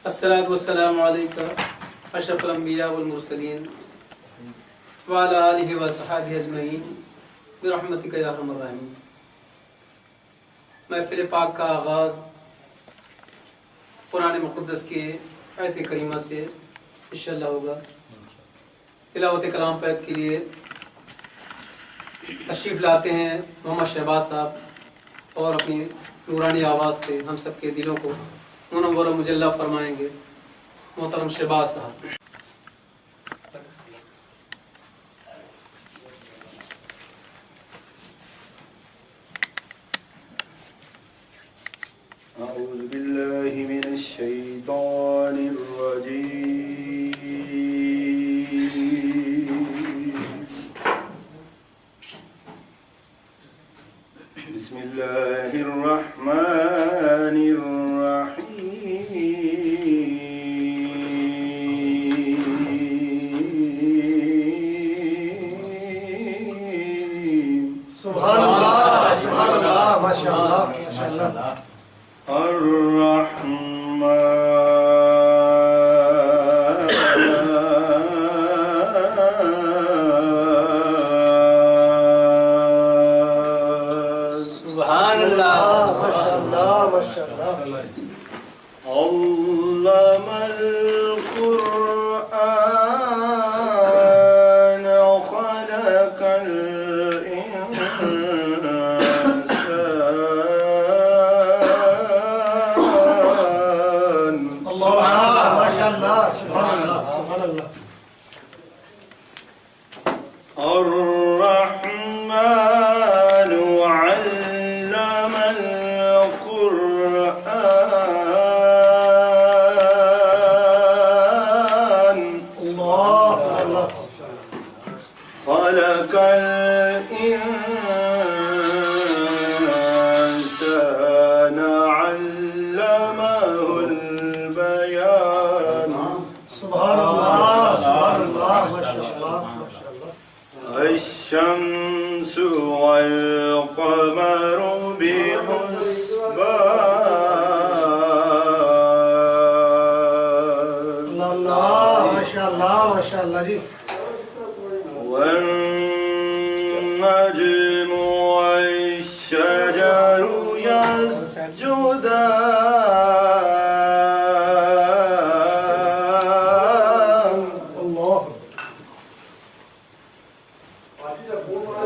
الصلاة والسلام علیکہ اشرف الانبیاء والمرسلین وعلی آلہ وصحبہ اجمعین برحمتک یا ارحم الراحمین۔ محفل پاک کا آغاز قرآن مقدس کے آیت کریمہ سے انشاءاللہ ہوگا۔ تلاوت کلام پاک کے لیے تشریف لاتے ہیں محمد شہباز صاحب اور اپنی نورانی آواز سے ہم سب کے دلوں کو منور و مجلہ فرمائیں گے۔ محترم شہباز صاحب۔ أعوذ بالله من الشيطان الرجيم بسم الله الرحمن الرحيم سبحان اللہ سبحان اللہ ماشاء اللہ ماشاء اللہ۔ سبحان اللہ ماشاء اللہ ماشاء اللہ۔ علم القرآن خلق الإنسان اللہ ماشاء اللہ سبحان اللہ سبحان اللہ۔ الرحمن علم القرآن اللہ اللہ خلق الإنسان علمه البيان سبحان اللہ سبحان اللہ ماشاء اللہ ماشاء اللہ۔ الشمس والقمر بحسبان اللہ ماشاء اللہ ماشاء اللہ جی۔ والنجم والشجر يسجدان اللہ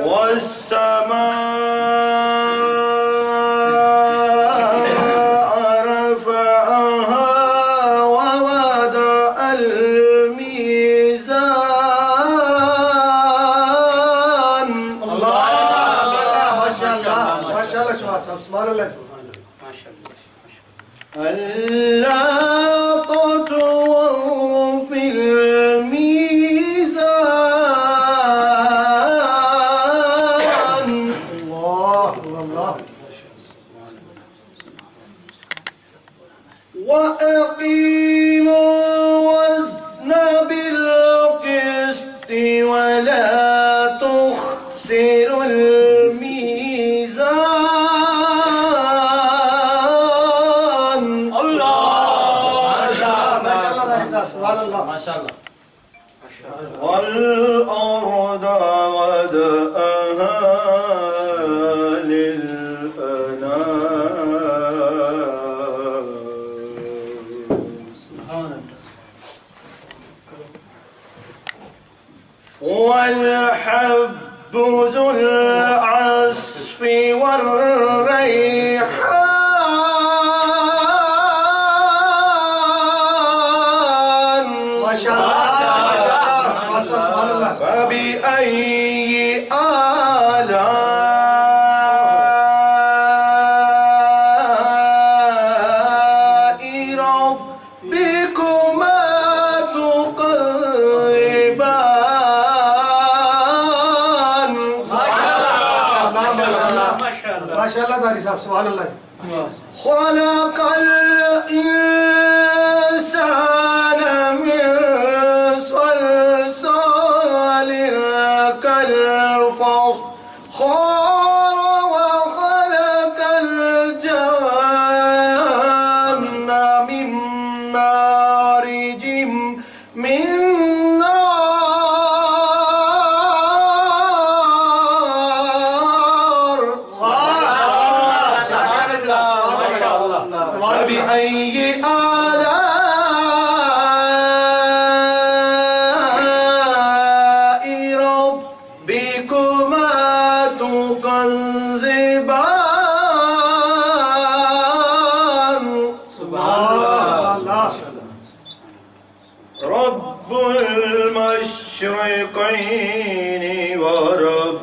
والسماء رفعها ووضع الميزان اللہ ماشاء اللہ ماشاء اللہ شباب صاحب سبحان اللہ۔ ألا تطغوا في الميزان اللہ اللہ وأقيموا الوزن بالقسط ولا تخسروا الميزان ماشاء اللہ داری صاحب سبحان اللہ ماشاء اللہ۔ والأرض وضعها للأنام والحب ذو العصف والريحان ماشاء اللہ ماشاء اللہ سبحان اللہ۔ فبأي آلاء ربكما تكذبان ماشاء اللہ داری صاحب سبحان اللہ۔ خلق الإنسان من صلصال كالفخار وخلق الجان من مارج من نار فبأي آلاء ربكما تكذبان رب المشرقين ورب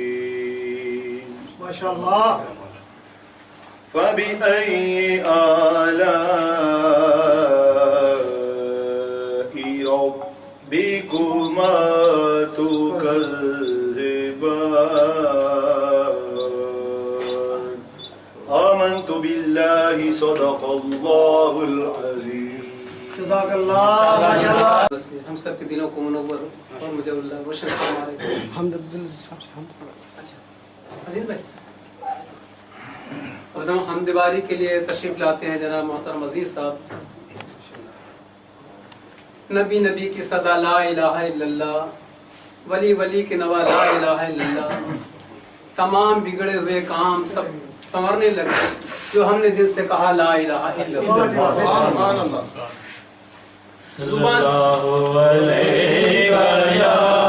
المغربين ما شاء الله. فبأي آلاء ربكما تكذبان آمنت بالله صدق الله العظيم. جزاک اللہ. ما شاء اللہ. ہم سب کے دلوں کو منور اور مجھے اللہ روشن فرمائے. اچھا عزیز بھائی اور ہم حمد باری کے لیے تشریف لاتے ہیں جناب محترم عزیز صاحب. نبی نبی کی صدا لا الہ الا اللہ، ولی ولی کے نوا لا الہ الا اللہ، تمام بگڑے ہوئے کام سب سنورنے لگے جو ہم نے دل سے کہا لا الہ الا اللہ. زبان سبحان اللہ.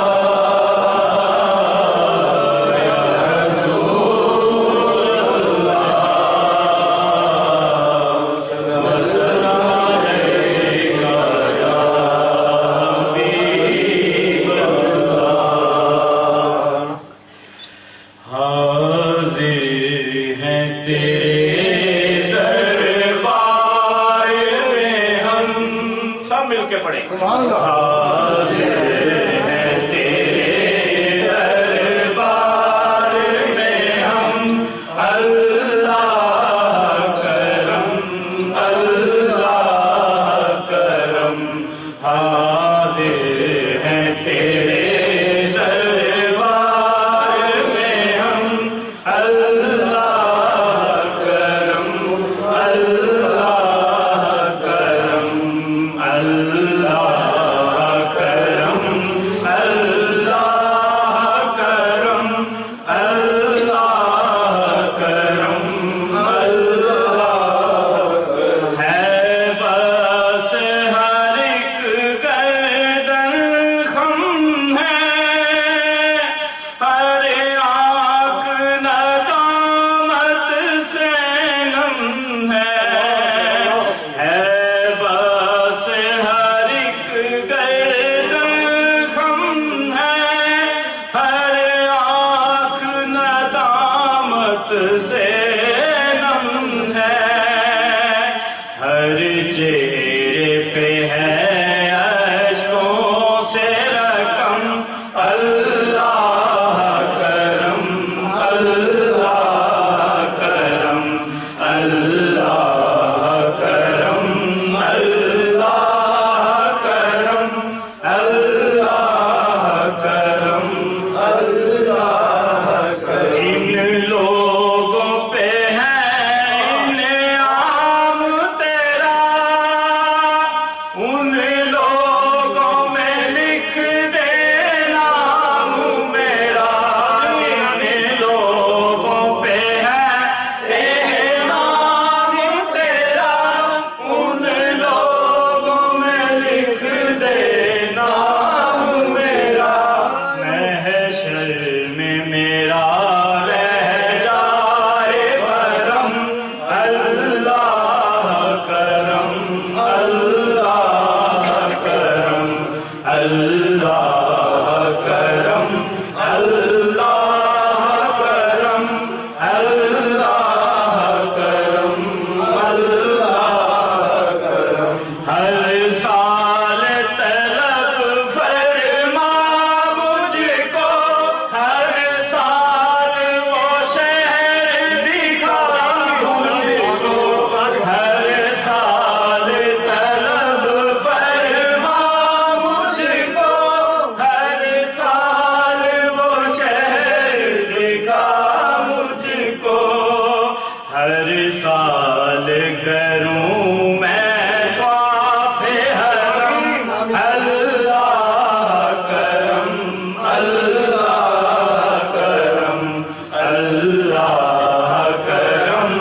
اللہ کرم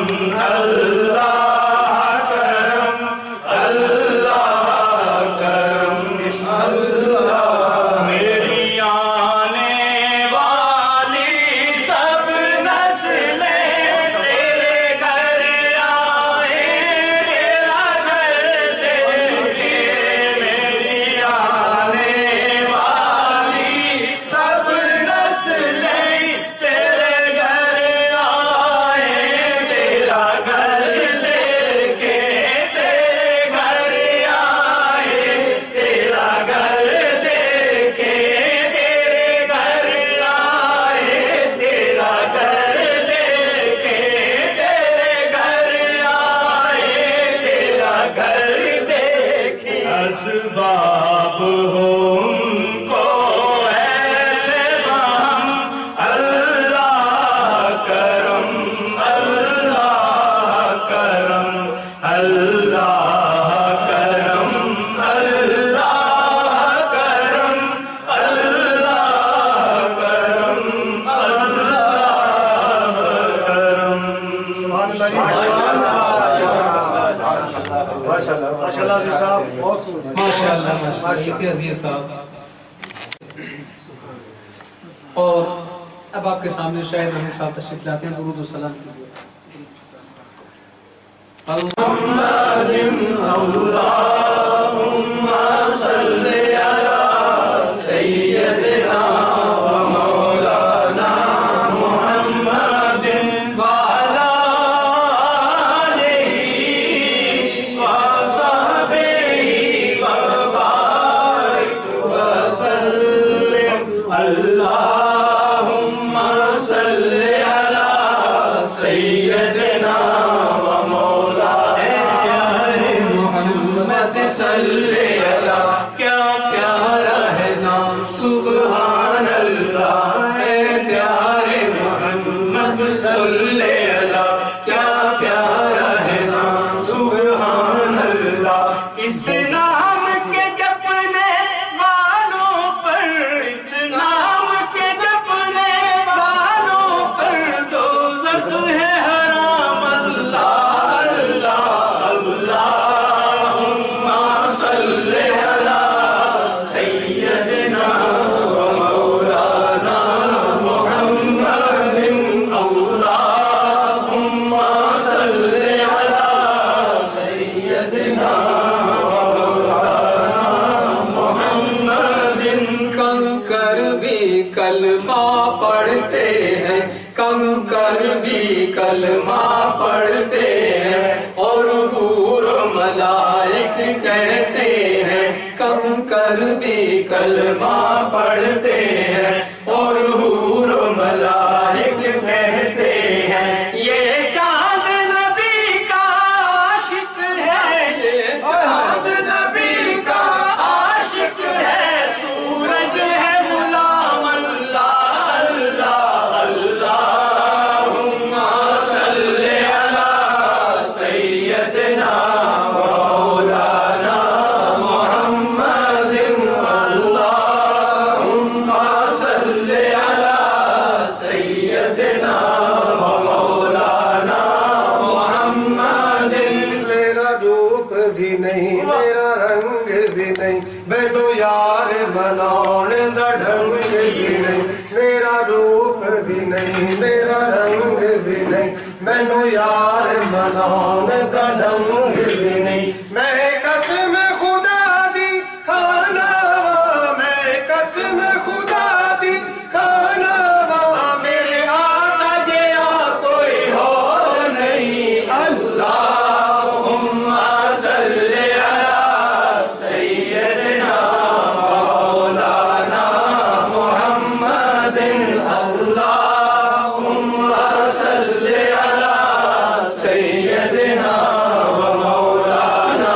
اللہ کرم اللہ کرم اللہ میری آنے والی سب نسلیں تیرے گھر آئے تیرا گھر دیکھے میری آنے والی سب نسلیں تیرے گھر آئے تیرا گھر دیکھے تیرے گھر آئے تیرا گھر دیکھے تیرے گھر آئے تیرا گھر دیکھے تیرے گھر آئے تیرا گھر دیکھے اسباب ہو ان کو ایسے بہم اللہ کرم اللہ کرم اللہ کرم اللہ کرم اللہ کرم اللہ کرم ماشاءاللہ عزیز صاحب بہت خوب ماشاءاللہ ماشاءاللہ عزیز صاحب. اور اب آپ کے سامنے شاہد رحمت صاحب تشریف لاتے ہیں درود و سلام کی. اللہم صلی علی سیدنا و مولانا محمد وعلی آلہ و صحبہ وبارک وسلم. اللہم صلی علی سیدنا و مولانا محمد صلی علی کیا پیارا ہے نام سبحان اللہ ہے پیارے محمد صلی علی کیا پیارا ہے نام سبحان اللہ. اس نام کے جپنے والوں پر اس نام کے جپنے والوں پر دوزخ ہے حرام. اللہ اللہ اللہم صلی علی سیدنا و مولانا محمد. اللہم صلی علی سیدنا و مولانا محمد. کنکر بھی کلمہ پڑھتے ہیں کنکر بھی کلمہ پڑھتے ہیں اور حور و ملائک کہتے ہیں کنکر بھی کلمہ پڑھتے ہیں اور حور و ملائک کہتے ہیں یہ چاند نبی کا عاشق ہے یہ چاند نبی کا عاشق ہے سورج ہے غلام. اللہ اللہ اللہم صلی علی سیدنا و مولانا محمد. اللہم صلی علی سیدنا و مولانا محمد. میرا روپ بھی نہیں میرا رنگ بھی نہیں مینو یار مناؤن دا ڈھنگ بھی نہیں میرا روپ بھی نہیں میرا رنگ بھی نہیں مینو یار مناؤن دا ڈھنگ بھی نہیں. میں قسم خدا دی کھانا وا میں قسم خدا دی کھانا وا میرے آقا جیا کوئی ہو نہیں. اللہم صلی علی سیدنا و مولانا محمد. اللہم صلی علی سیدنا و مولانا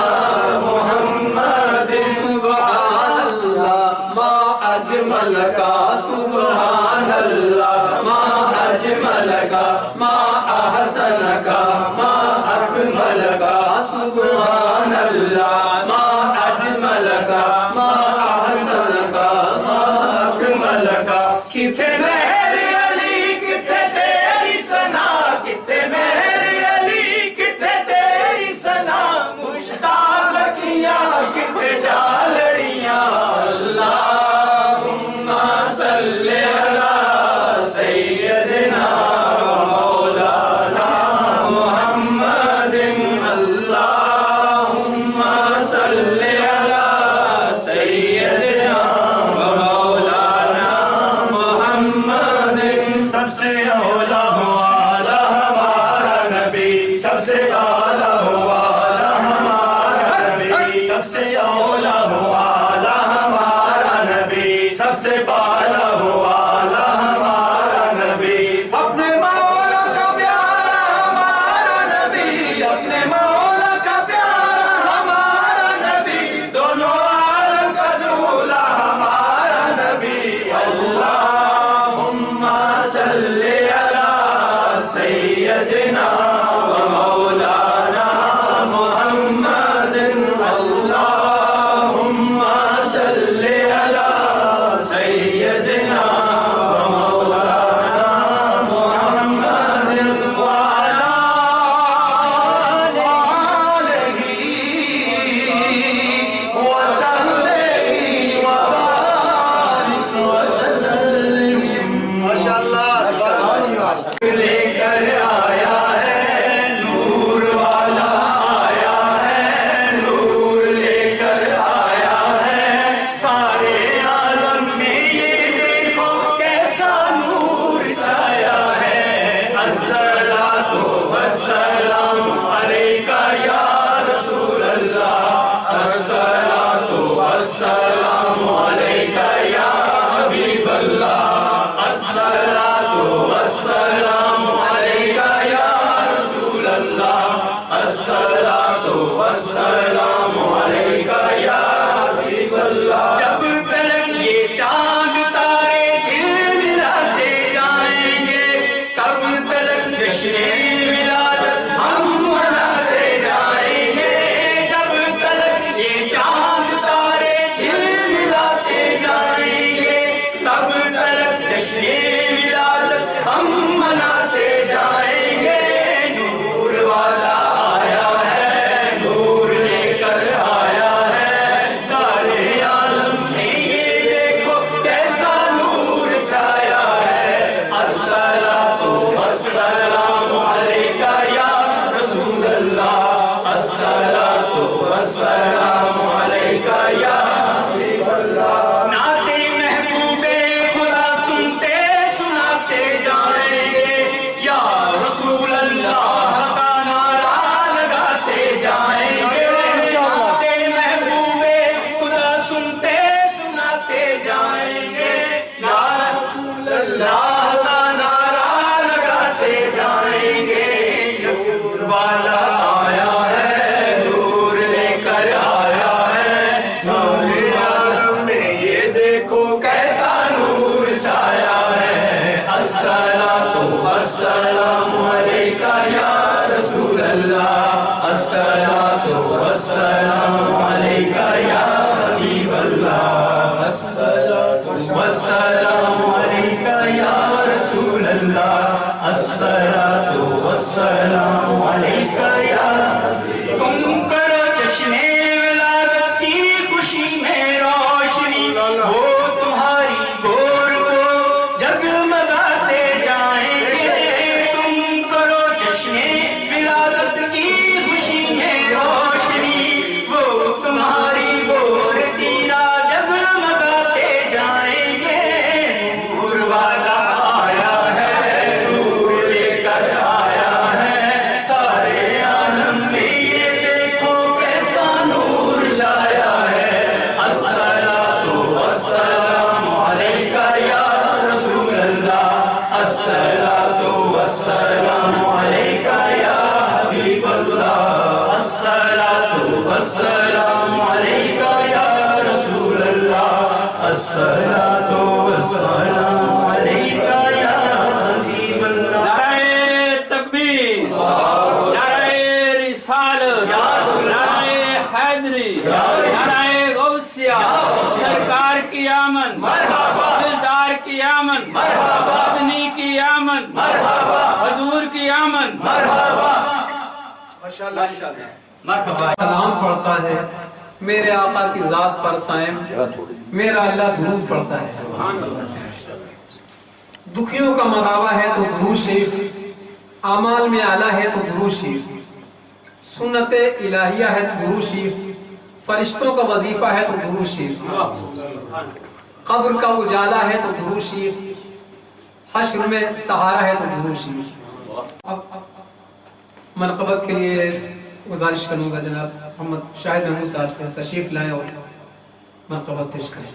محمد. سبحان اللہ ما اجمل کا سبحان اللہ ما اجمل کا ما احسن کا ما اکمل کا سبحان اللہ ما اجمل کا ما احسن کا ما اکمل کا. کتنے میری علی کتنے تیری سے आला वाला हमारा नबी, सबसे औला वाला हमारा नबी, सबसे बाला वाला हमारा नबी, अपने मौला का प्यारा हमारा नबी, अपने मौला का प्यारा हमारा नबी, दोनों आलम का दूल्हा हमारा नबी। अल्लाहुम्मा सल्ली अला सय्यदिना व मौलाना मुहम्मदिन, अल्लाहुम्मा सल्ली अला सय्यदिना व मौलाना मुहम्मदिन व अला आलिहि व सहबिहि व बारिक व सल्लिम। माशाअल्लाह, सुभानअल्लाह। लेकर आया है नूर वाला, आया है नूर लेकर आया है सारे आलम में, ये देखो कैसा नूर छाया है। अस्सलातु वस्सलाम अलैका या रसूल अल्लाह, अस्सलातु वस्सलाम अलैका या हबीब अल्लाह, अस्सलातु वस्सलाम अलैका या रसूल अल्लाह, अस्सलातु वस्सलाम अलैका या हबीब अल्लाह। जब तक ये चांद तारे झिलमिलाते जाएंगे, तब तक जश्ने विलादत हम मनाते जाएंगे। जब तक ये चांद तारे झिलमिलाते जाएंगे, तब तक जश्ने विलादत हम मनाते जाएंगे। नूर वाला आया है, नूर लेकर आया है सारे आलम में, ये देखो कैसा नूर छाया है। अस्सलातु वस्सलामु अलैका या रसूल अल्लाह, अस्सलातु वस्सलामु अलैका या हबीब अल्लाह। नाते महबूबे खुदा सुनते सुनाते जाएंगे, या रसूल अल्लाह का नारा लगाते जाएंगे। नाते महबूबे खुदा सुनते सुनाते जाएंगे, या रसूल अल्लाह का नारा लगाते जाएंगे। नूर वाला आया है, नूर लेकर आया है सारे आलम में, ये देखो कैसा नूर छाया है। अस्सलातु वस्सलामु अलैका या रसूल अल्लाह, अस्सलातु वस्सलामु अलैका या हबीब अल्लाह, अस्सलातु वस्सलामु अलैका या रसूल अल्लाह, अस्सलातु वस्सलामु अलैका या हबीब। तुम करो जश्ने विलादत की खुशी में रोशनी, वो तुम्हारी गोर को जगमगाते जाएंगे। तुम करो जश्ने विलादत की खुशी में रोशनी, वो तुम्हारी गोर दीना जगमगाते जाएंगे। नूर वाला आया है, नूर लेकर आया है सारे आलम में, ये देखो कैसा नूर छाया है। अस्सलातु वस्सलामु अलैका या रसूल अल्लाह, अस्सलातु वस्सलामु अलैका या हबीब अल्लाह, अस्सलातु वस्सलामु अलैका या रसूल अल्लाह, अस्सलातु वस्सलामु अलैका या हबीब अल्लाह। नाराए तकबीर, नाराए रिसालत, नाराए हैदरी, नाराए गौसिया, सरकार की आमद, दिलदार की आमद, मदनी की आमद, हजूर की आमद। सलाम पढ़ता है मेरे आका की जात पर साइम, मेरा अल्लाह दुरूद पढ़ता है। दुखियों का मदावा है तो दुरूद शरीफ, आमाल में आला है तो दुरूद शरीफ, सुन्नत इलाहिया है तो दुरूद शरीफ, फरिश्तों का वजीफा है तो दुरूद शरीफ, कब्र का उजाला है तो दुरूद शरीफ, हश्र में सहारा है तो दुरूद शरीफ। منقبت کے لیے گزارش کروں گا جناب محمد شاہد محمود صاحب سے تشریف لائیں اور منقبت پیش کریں.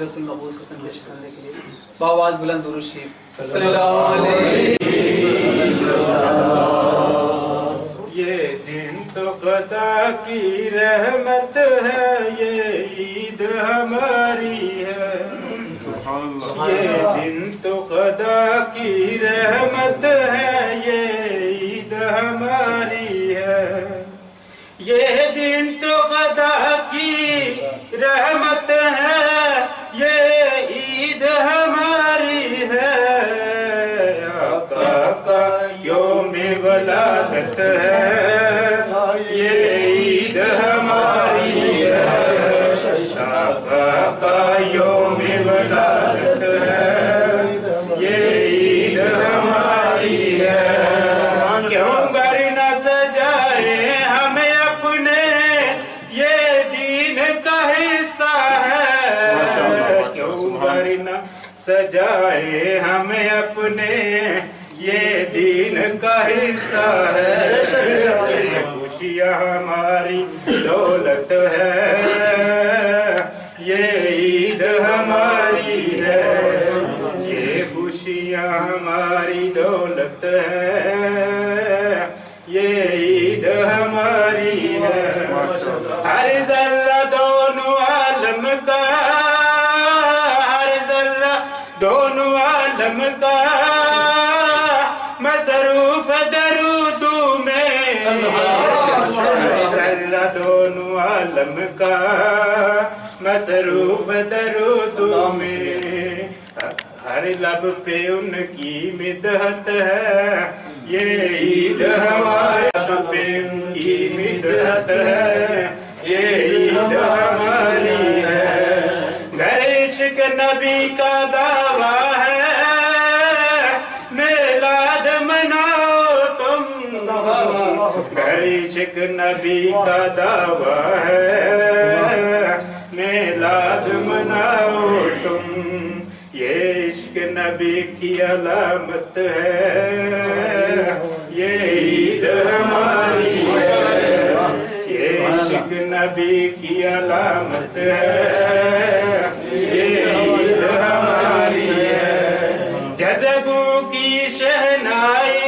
رسول محبوب صلی اللہ علیہ وسلم کے لیے باواز بلند درود شریف صلی اللہ علیہ. یہ دن تو خدا کی رحمت ہے، یہ عید ہماری ہے. یہ دن تو خدا کی رحمت ہے، یہ عید ہماری ہے. یہ دن تو خدا کی رحمت ہے، یہ عید ولادت ہے یہ عید ہماری ہے کیوں گھر نہ سجائے ہمیں اپنے یہ دین کا حصہ ہے کیوں گھر نہ سجائے ہمیں اپنے یہ دین کا حصہ ہے خوشیاں ہماری دولت ہے یہ عید ہماری ہے یہ خوشیاں ہماری دولت ہے یہ عید ہماری ہے ہر ذرہ دونوں عالم کا ہر ذرہ دونوں عالم کا مصروف درود میں ذرہ دونوں عالم کا مصروف درود میں ہر لب پہ ان کی مدحت ہے یہ عید ہمارے لب پہ ان کی مدحت ہے یہ عید ہماری ہے گھر عشق نبی کا دعویٰ ہے میلاد مناؤ تم گھر عشق نبی کا دعویٰ ہے میلاد مناؤ تم یہ عشق نبی کی علامت ہے یہ عید ہماری ہے یہ عشق نبی کی علامت ہے یہ عید ہماری ہے جذبوں کی شہنائی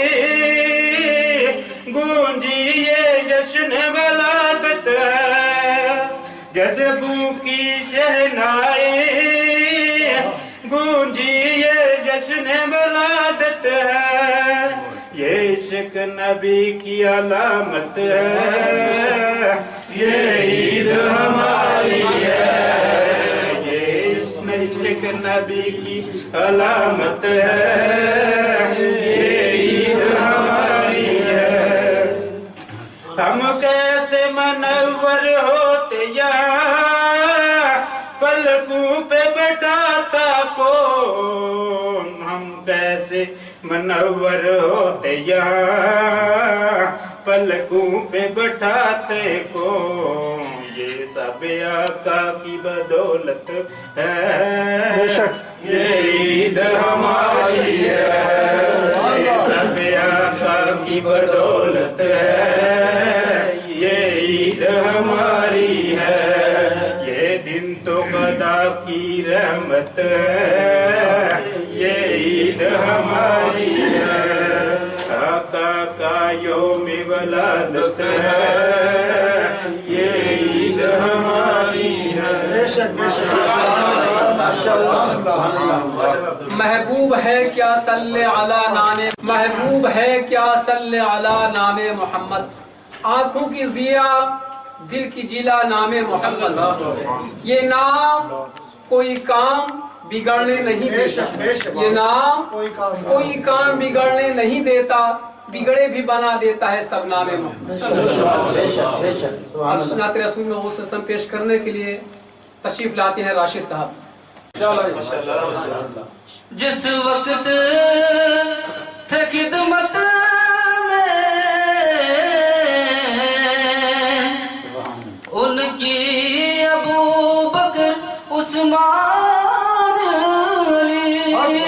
گونجی یہ جشن ولادت ہے جذبوں کی شہنائی گونجی یہ جشن ولادت ہے یہ عشق نبی کی علامت ہے یہ عید ہماری ہے یہ عشق نبی کی علامت ہے یہ عید ہماری ہے ہم کیسے منور ہوتے یہاں پلکوں پہ بٹھاتا کون ہم کیسے منور ہوتے یہاں پلکوں پہ بٹھاتے کون یہ سب آقا کی بدولت ہے یہ عید ہماری ہے یہ سب آقا کی بدولت ہے یہ عید ہماری ہے یہ دن تو خدا کی رحمت ہے یہ عید ہماری ہے آقا کا یوم ولادت ہے یہ عید ہماری ہے محبوب ہے کیا صلی علی نام محبوب ہے کیا صلی علی نام محمد آنکھوں کی ضیا دل کی جیلا نام محمد یہ نام کوئی کام بگڑنے نہیں دیتا یہ نام کوئی کام بگڑنے نہیں دیتا بگڑے بھی بنا دیتا ہے سب نام محمد اب نعت رسول میں وہ سسٹم پیش کرنے کے لیے تشریف لاتے ہیں راشد صاحب جس وقت تھے خدمت میں ان کی ابو بکر عثمان علی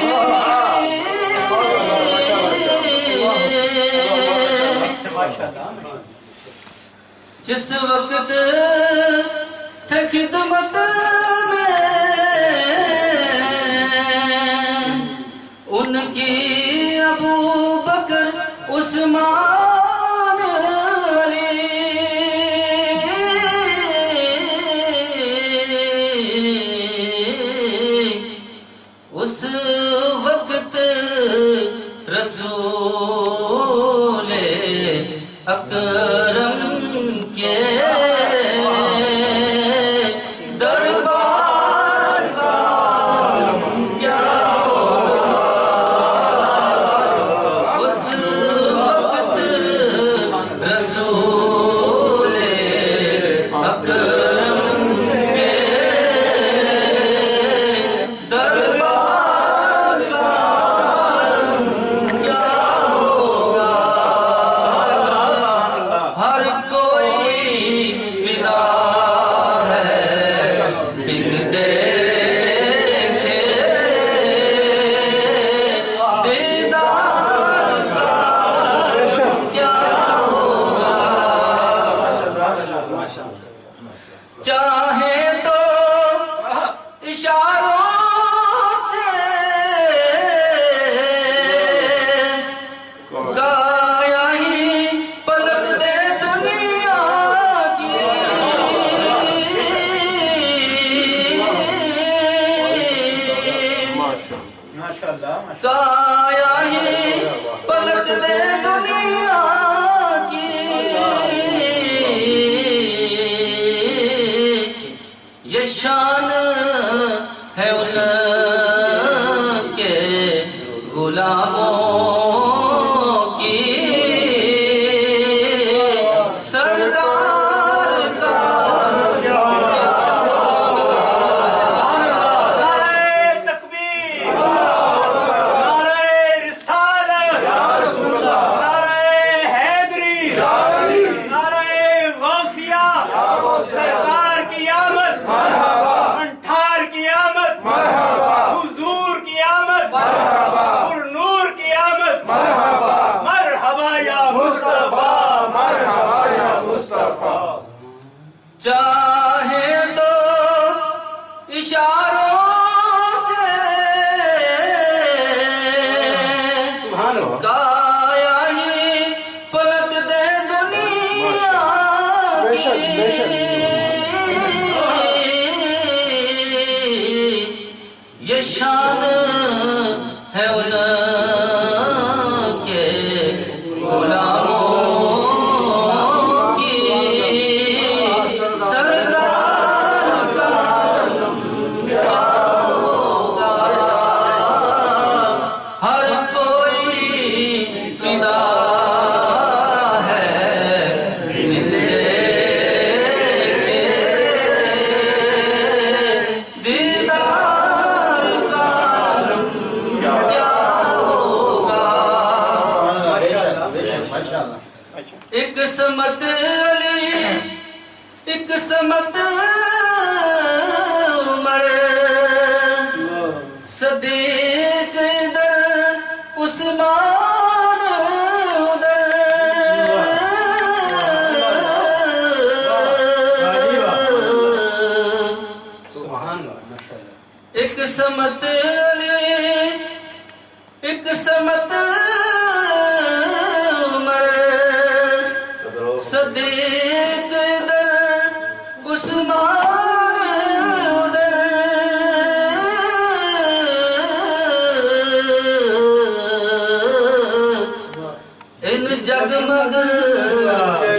جس وقت تھے خدمت ان کی ابو بکر عثمان علی اس وقت رسول اکرم کے دربار ماشاءاللہ کایا ہی پلٹ دے دنیا کی، یہ شان ہے ان کے غلاموں کی، سردار کا نعرہ تکبیر، نعرہ رسالت، نعرہ حیدری، نعرہ غوثیہ، سرکار کی آمد، انٹھار کی آمد، حضور کی آمد، پر نور کی آمد، مرحبا یا مصطفیٰ، مرحبا یا مصطفیٰ۔ چاہے تو اشاروں سے سبحان اللہ۔ کایا ہی پلٹ دے دنیا کی، یہ شان ہے ان کے غلاموں کی، سردار کا کیا ہوگا، ہر کوئی فدا ہے ملنے کے دیدار کا کیا ہوگا، ایک سمت علی، ایک سمت عمر، صدیق ادھر عثمان ادھر، ایک سمت علی، ایک سمت عمر، صدیق ادھر عثمان ادھر، ان جگمگ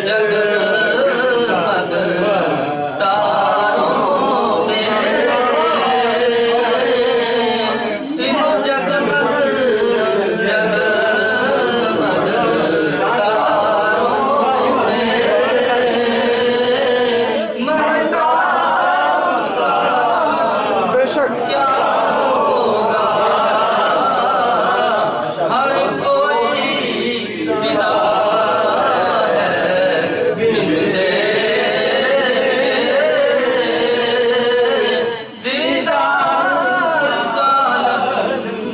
جگمگ تاروں میں، ان جگمگ جگمگ تاروں میں، مہتاب کیا ہوگا، ہر کوئی فدا ہے ملنے دیدار کا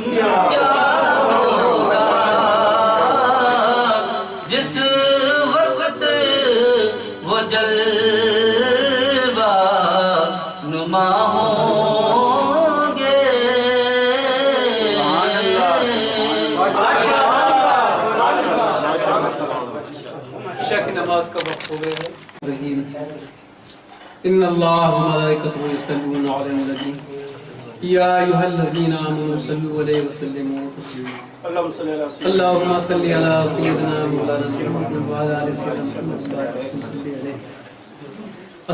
کیا ہوگا، جس وقت وہ جلوہ نما ہوں گے، عشاء کی نماز کا وقت ہو گیا ہے۔ رحیم ان اللہ و ملائکتہ یصلون علی النبی یا ایھا الذین آمنوا صلوا علیہ وسلموا تسلیما۔ اللهم صل على سيدنا اللهم صل على سيدنا مولانا محمد وعلى آل سيدنا محمد وسلم عليه۔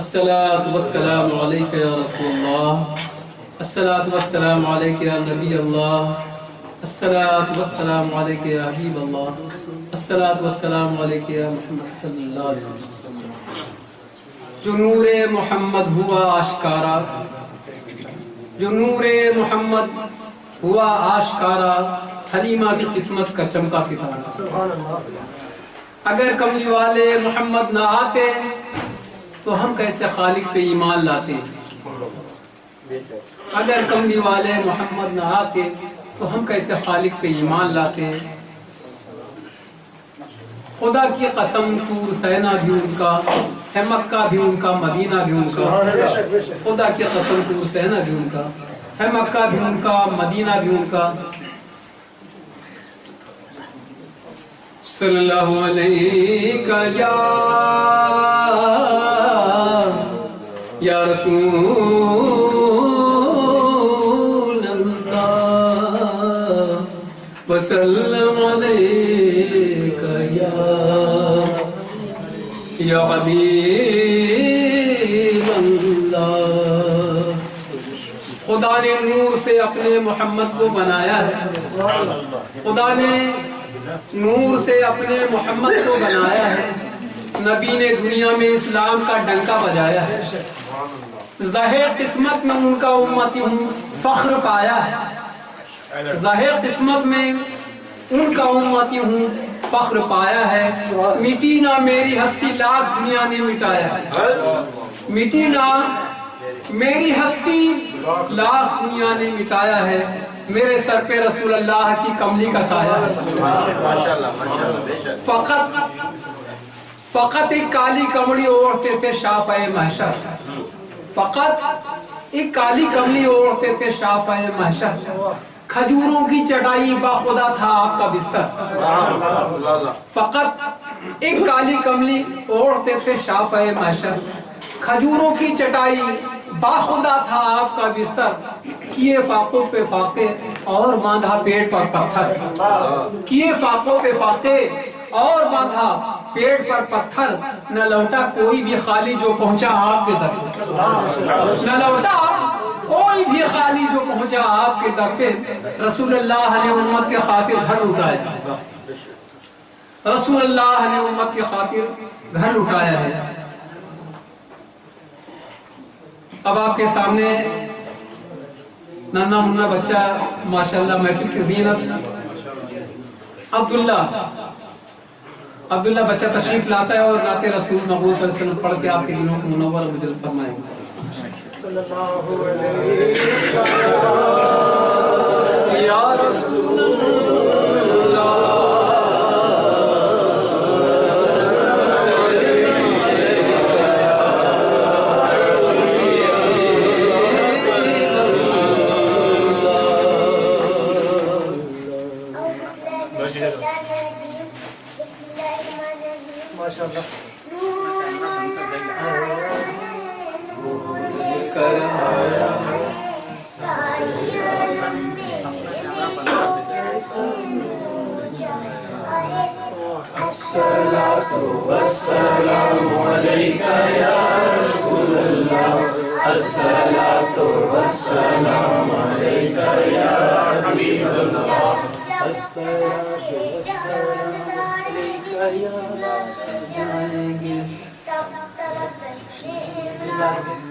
الصلاة والسلام عليك يا رسول الله، الصلاة والسلام عليك يا نبي الله، الصلاة والسلام عليك يا حبيب الله، الصلاة والسلام عليك يا محمد صلی اللہ علیہ وسلم۔ جو نور محمد ہوا آشکارا، جو نور محمد ہوا آشکارا، حلیمہ کی قسمت کا چمکا ستارہ۔ اگر کملی والے محمد نہ آتے تو ہم کیسے خالق پہ ایمان لاتے؟ اگر کملی والے محمد نہ آتے تو ہم کیسے خالق پہ ایمان لاتے؟ خدا کی قسم طور سینا بھی ان کا ہے، مکہ بھی ان کا، مدینہ بھی ان کا۔ خدا کی قسم طور سینا بھی ان کا ہے، مکہ بھی ان کا، مدینہ بھی ان کا۔ صلی اللہ علیہ یا رسول اللہ، वसल्लम अलैका या हबीब अल्लाह। खुदा ने नूर से अपने मोहम्मद को बनाया है, खुदा ने नूर से अपने मोहम्मद को बनाया है। नबी ने दुनिया में इस्लाम का डंका बजाया है। ज़ाहिर किस्मत में उनका उम्मती फख्र पाया है, ज़ाहिर किस्मत में उनका उम्मती हूँ फख्र पाया है। मिटी ना मेरी हस्ती लाख दुनिया ने मिटाया है, मिटी ना मेरी हस्ती लाख दुनिया ने मिटाया है। मेरे सर पे रसूल अल्लाह की कमली का साया है। फकत एक काली कमली ओढ़ते थे शाफ़े महशर, फकत एक काली कमली ओढ़ते थे शाफ़े महशर। खजूरों की चटाई बाखुदा था आपका बिस्तर, फकत एक काली कमली ओढ़ते थे शाफ़े महशर। खजूरों की चटाई बाखुदा था आपका बिस्तर। किए फाकों पे फाके और बांधा पेट पर पत्थर, किए फाकों पे फाके और बांधा पेट पर पत्थर। न लौटा कोई भी खाली जो पहुंचा आपके दर पे, न लौटा कोई भी खाली जो पहुंचा आपके दर पे। रसूलुल्लाह ने उम्मत के खातिर घर लुटाया, रसूलुल्लाह ने उम्मत के खातिर घर लुटाया है। अब आपके सामने नन्हा मुन्ना बच्चा माशाल्लाह महफिल की ज़ीनत अब्दुल्ला बच्चा तशरीफ लाता है और नाते रसूल मबूस सल्लल्लाहु अलैहि वसल्लम पढ़ के आपके दिलों को मुनव्वर मुजल फरमाएंगे। या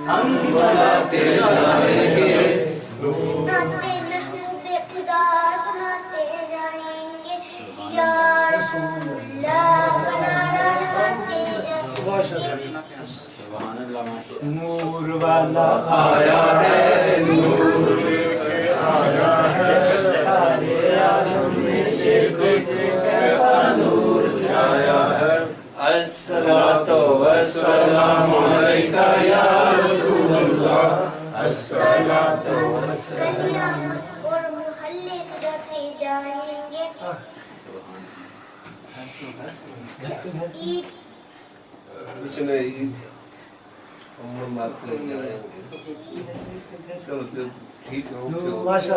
हम बुलाते जाएंगे, नाते महबूब खुदा सुनाते जाएंगे। या रसूलुल्लाह बनाना लगाते जाएंगे। नूर वाला आया है, नूर आया है, सारे आलम में देखो कैसा नूर छाया है। अस्सलातु वस्सलामु अलैका या रसूलल्लाह, अस्सलातु वस्सलाम। और मोहल्ले सजाते जाएंगे। ईद माशाल्लाह नूर वाला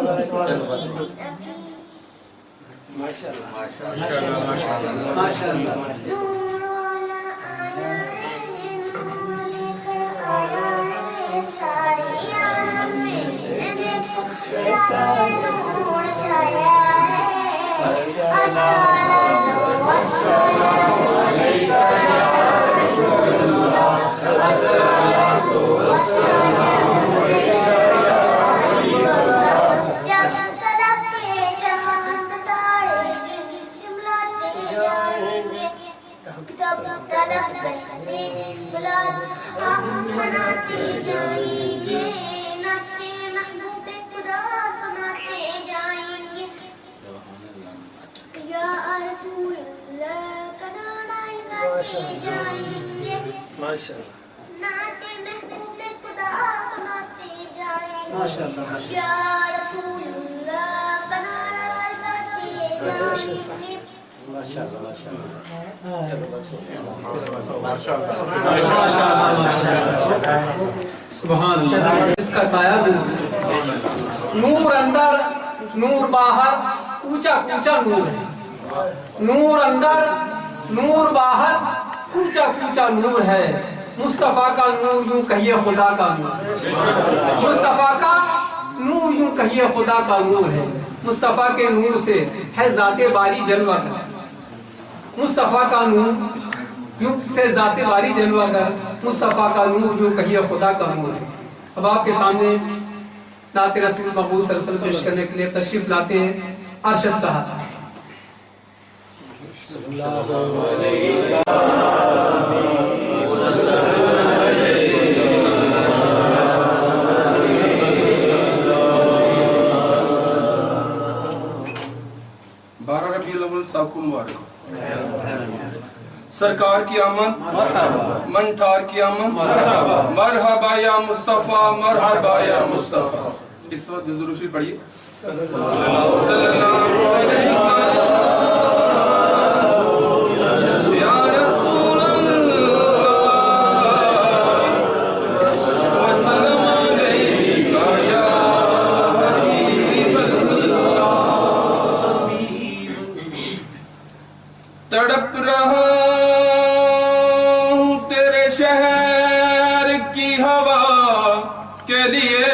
आया है, नूर लेकर आया है। सारे आलम में देखो कैसा नूर छाया है। अस्सलातु वस्सलामु अलैका या रसूलल्लाह, अस्सलातु वस्सलामु अलैका या हबीबल्लाह। जब तलक के चांद तारे टिमटिमाते जाएंगे, तब तलक जश्ने मिलाद हम मनाते जाएंगे। नाते महबूब खुदा सुनाते जाएंगे। या रसूलल्लाह का नारा गाते जाएंगे। नाते महबूब खुदा सुनाते जाएंगे। या रसूलल्लाह का नारा गाते जाएंगे। सुभान अल्लाह। इसका साया नूर अंदर नूर बाहर, ऊंचा ऊंचा नूर है, नूर अंदर नूर बाहर, ऊंचा ऊंचा नूर है। मुस्तफ़ा का नूर यूं कहिए खुदा का नूर, मुस्तफ़ा का नूर यूं कहिए खुदा का नूर है। मुस्तफ़ा के नूर से है ज़ाते बारी जलवा कर, मुस्तफ़ा का नूर यूं से ज़ाते बारी जलवा कर, मुस्तफ़ा का नूर यूं कहिए खुदा का नूर है। अब आपके सामने नाते रसूल मक़बूल सल्लल्लाहु अलैहि वसल्लम पेश करने के लिए तशरीफ लाते हैं अरशद साहब। साहब को मुबारक। सरकार की आमद, मन ठार की आमद, मरहबा या मुस्तफा, मरहबा या मुस्तफा। इस वक्त दुरूद शरीफ पढ़िए। सल्लल्लाहु अलैहि या रसूल अल्लाह व सल्लम अलैका या हबीब अल्लाह। तड़प रहा हूँ तेरे शहर की हवा के लिए,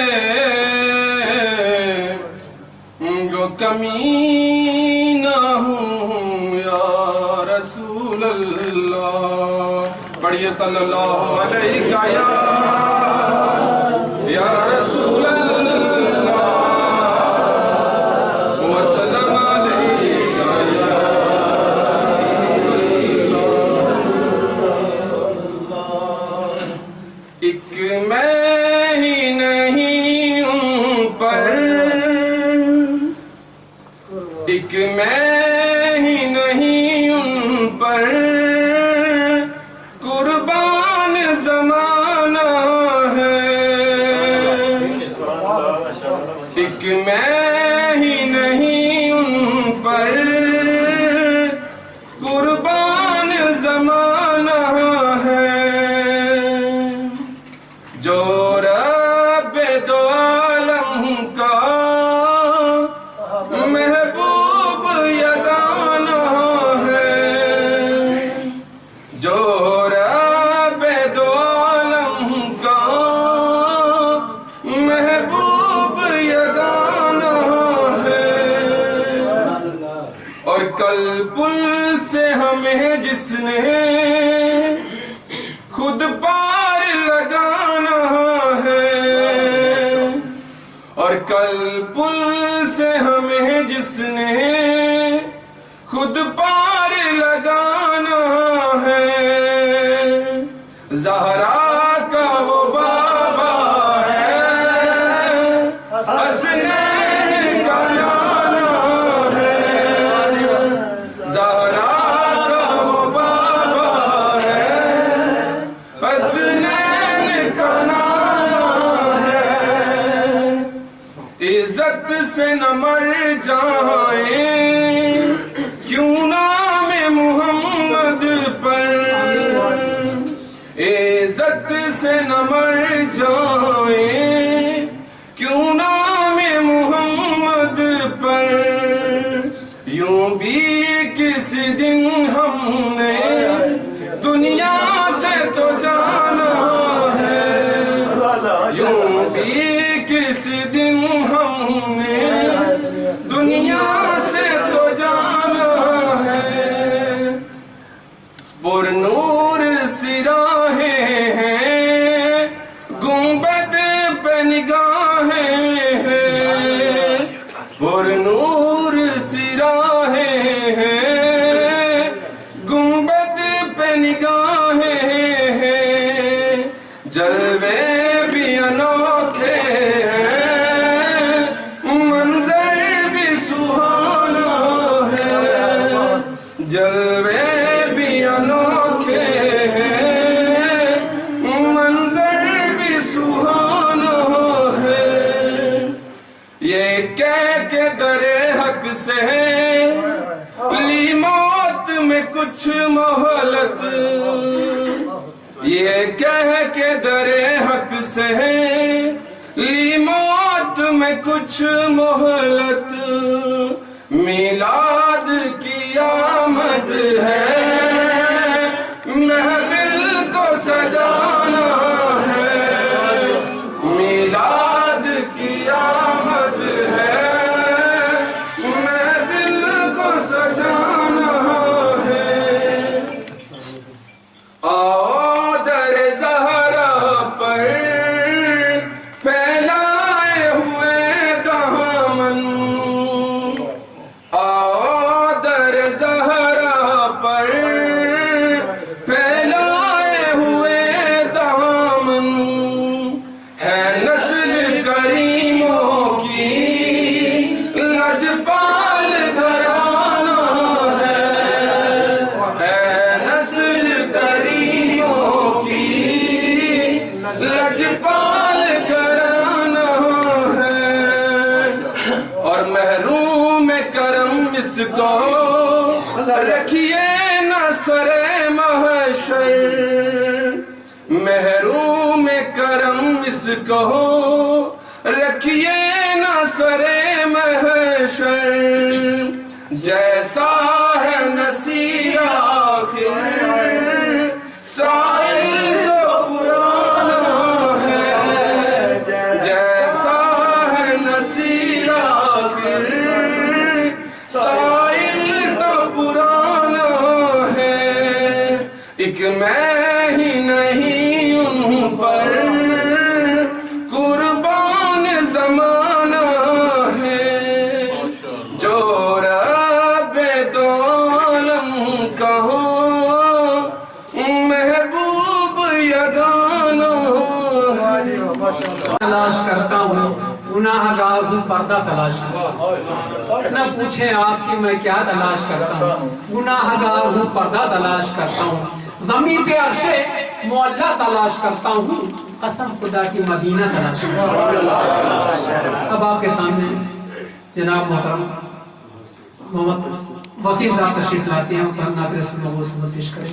जो कमी ना हूँ या रसूल अल्लाह। पढ़िए सल्लल्लाहु अलैका या रसूल अल्लाह व सल्लम अलैका या एक मैं ही नहीं उन पर, एक मैं ही नहीं उन पर, कुर्बान ज़माना है। एक मैं ही नहीं उन पर, कुर्बान ज़माना है। जो रब दो आलम का महबूब यगाना है, जो रब दो आलम का महबूब यगाना है। और कल पुल से हमें जिसने खुद पार लगाना है, और कल पुल से हमें जिसने खुद पार लगाना है। ज़हरा का वो बाबा है, हसनैन का नाना है। ज़हरा का वो बाबा है, हसनैन का नाना है। इज्जत से न मर जाए क्यों नाम मुहम्मद पर, इज्जत से न मर जाए क्यों नाम मुहम्मद पर। यूं भी किसी दिन हमने दुनिया से तो जाना है, यूं भी किसी दिन हमने दुनिया से तो जाना है। पुरनूर सिराहें हैं, गुंबद पे निगाहें हैं। पुरनूर सिराहें हैं, गुंबद पे निगाहें हैं। जलवे भी अनोखे हैं, मंजर भी सुहाना है। जलवे भी अनोखे हैं, मंजर भी सुहाना है। ये कह के दरे हक से ली मौत में कुछ मोहलत, ये कह के दरे हक से ली मौत में कुछ मोहलत। میلاد کی آمد ہے، محفل کو سجانا ہے، میلاد کی آمد ہے، محفل کو سجانا ہے، آؤ در زہرا پر پھیلائے ہوئے دامن، آؤ در زہرا پر پھیلائے ہوئے دامن، ہے نسل کریموں کی لجپال گھرانہ ہے نسل کریموں کی لجپال گھرانہ ہے، اور محروم کرم اس کو رکھیے نہ سر محشر، محروم کرم اس کو رکھیے نہ سر محشر، جیسا ہے نصیر آخر سائل تو پرانا ہے، جیسا ہے نصیر آخر سائل تو پرانا ہے، ایک میں ہی نہیں ان پر قربان زمانہ ہے، جو رب دو عالم کا ہو محبوب یگانہ ہے۔ تلاش کرتا ہوں گناہ گار ہوں پردہ تلاش کرتا ہوں، نہ پوچھیں آپ کی میں کیا تلاش کرتا ہوں، گناہ گار ہوں پردہ تلاش کرتا ہوں، زمین پہ عرش معلیٰ تلاش کرتا ہوں، قسم خدا کی مدینہ تلاش کرتا ہوں۔ اب آپ کے سامنے جناب محترم محمد وسیم صاحب تشریف لاتے ہیں اور ناظر رسول اللہ صلی اللہ علیہ وسلم پیش کریں۔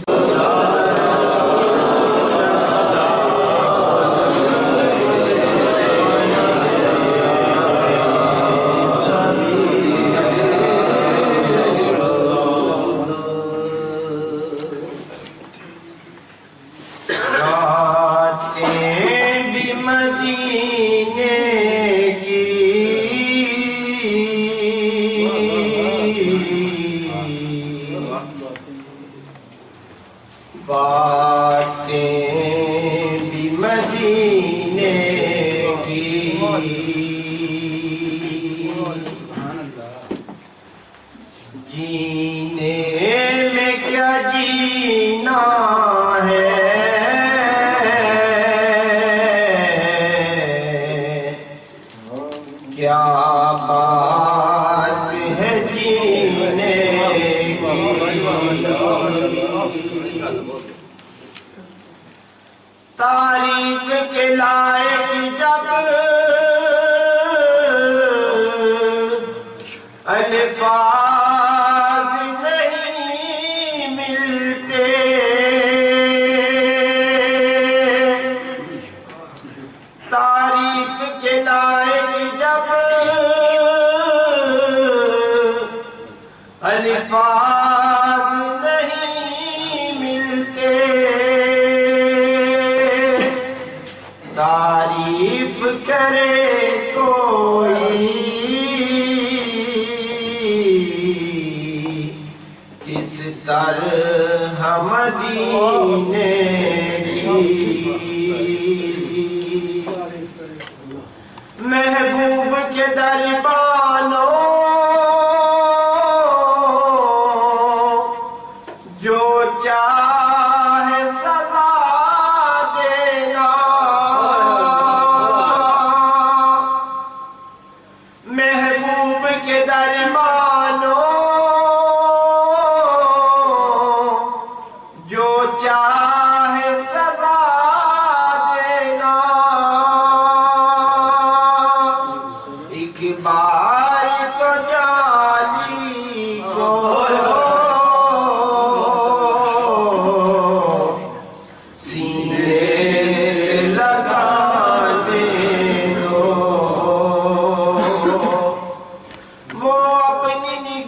باتیں بھی مدینے کی، باتیں بھی مدینے کی، جینے میں کیا جینا ہے، کیا بات ہے جینے کی، تعریف کے لائق جب الفاظ نہیں ملتے، تعریف کے لائق جب الفاظ نہیں ملتے، تعریف کرے کوئی کس طرح مدینے کی، محبوب کے دربانوں جو چاہے سزا دینا، محبوب کے دربانوں جو چاہے سزا دینا، ایک بار تو جالی کو سینے سے لگا دے دو، وہ اپنی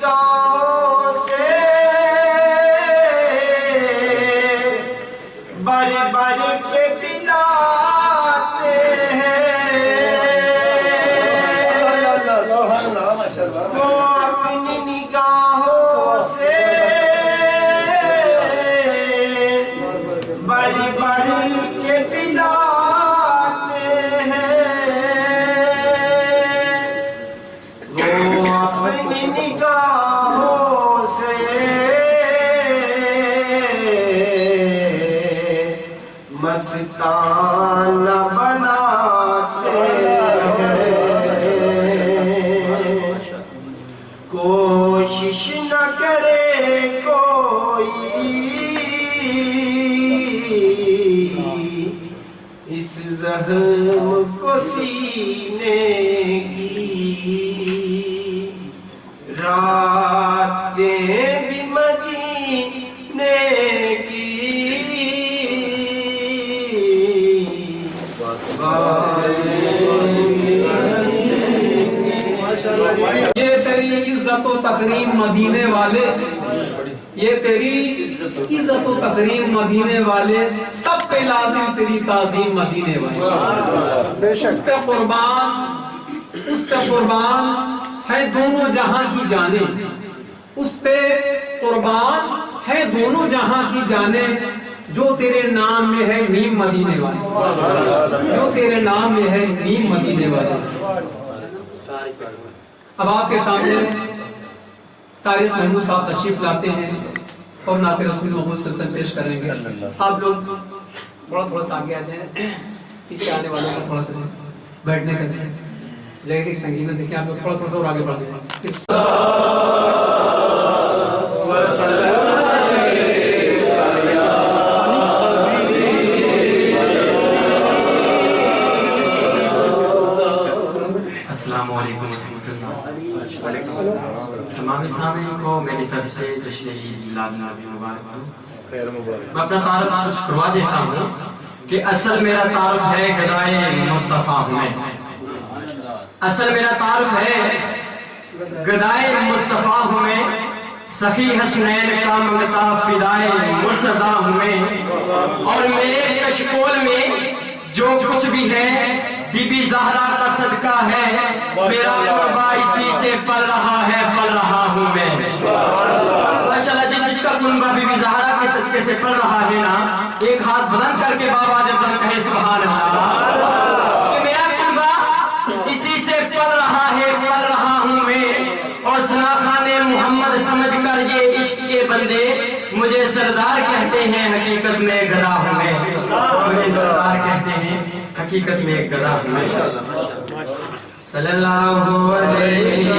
وہ اپنی نگاہوں سے بڑی بڑی کے پلاتے ہیں، وہ اپنی نگاہوں سے مستانہ بناتے ہیں، کوشش نہ کرے کوئی اس زخم کو سینے کی، راتیں بھی مدینے کی، یہ تیری عزت و تکریم مدینے والے، یہ تیری عزت و تکریم مدینے والے، سب پہ لازم تیری تعظیم مدینے والے، اس پہ قربان ہے دونوں جہاں کی جانیں، اس پہ قربان ہے دونوں جہاں کی جانیں، جو تیرے نام میں ہے نیم مدینے والے، جو تیرے نام میں ہے نیم مدینے والے۔ اب آپ کے سامنے طارق محمود صاحب تشریف لاتے ہیں اور نعت رسول محمد صلی اللہ علیہ وسلم پیش کریں گے۔ آپ لوگ تھوڑا سا آگے آ جائیں، پیچھے آنے والوں کو تھوڑا سا بیٹھنے کا جگہ کی تنگی نہ دیکھیں، آپ لوگ تھوڑا سا اور آگے بڑھ جائیں۔ السلام علیکم ورحمۃ اللہ۔ تمام سامعین کو میری طرف سے جشن عید میلاد النبی مبارک ہو۔ میں اپنا تعارف کچھ کروا دیتا ہوں کہ اصل میرا تعارف ہے گدائے مصطفیٰ میں، اصل میرا تعارف ہے گدائے مصطفیٰ میں، سخی حسنین کا منگتا فدائے مرتضیٰ میں، اور میرے کشکول میں جو کچھ بھی ہے بی بی زہرا کا صدقہ ہے، میرا قربہ اسی سے پل رہا ہے، پل رہا ہوں میں۔ ماشاءاللہ جس کا قربہ بی بی زہرا کے صدقے سے پل رہا ہے نا، ایک ہاتھ بلند کر کے بابا جب کہے سبحان اللہ، کہ میرا قربہ اسی سے پل رہا ہے، پل رہا ہوں میں۔ اور سنا خان محمد سمجھ کر یہ عشق کے بندے مجھے سردار کہتے ہیں، حقیقت میں گدا ہوں میں، مجھے سردار کہتے ہیں، حقیقت میں ایک گدا ہوں میں۔ صلی اللہ علیہ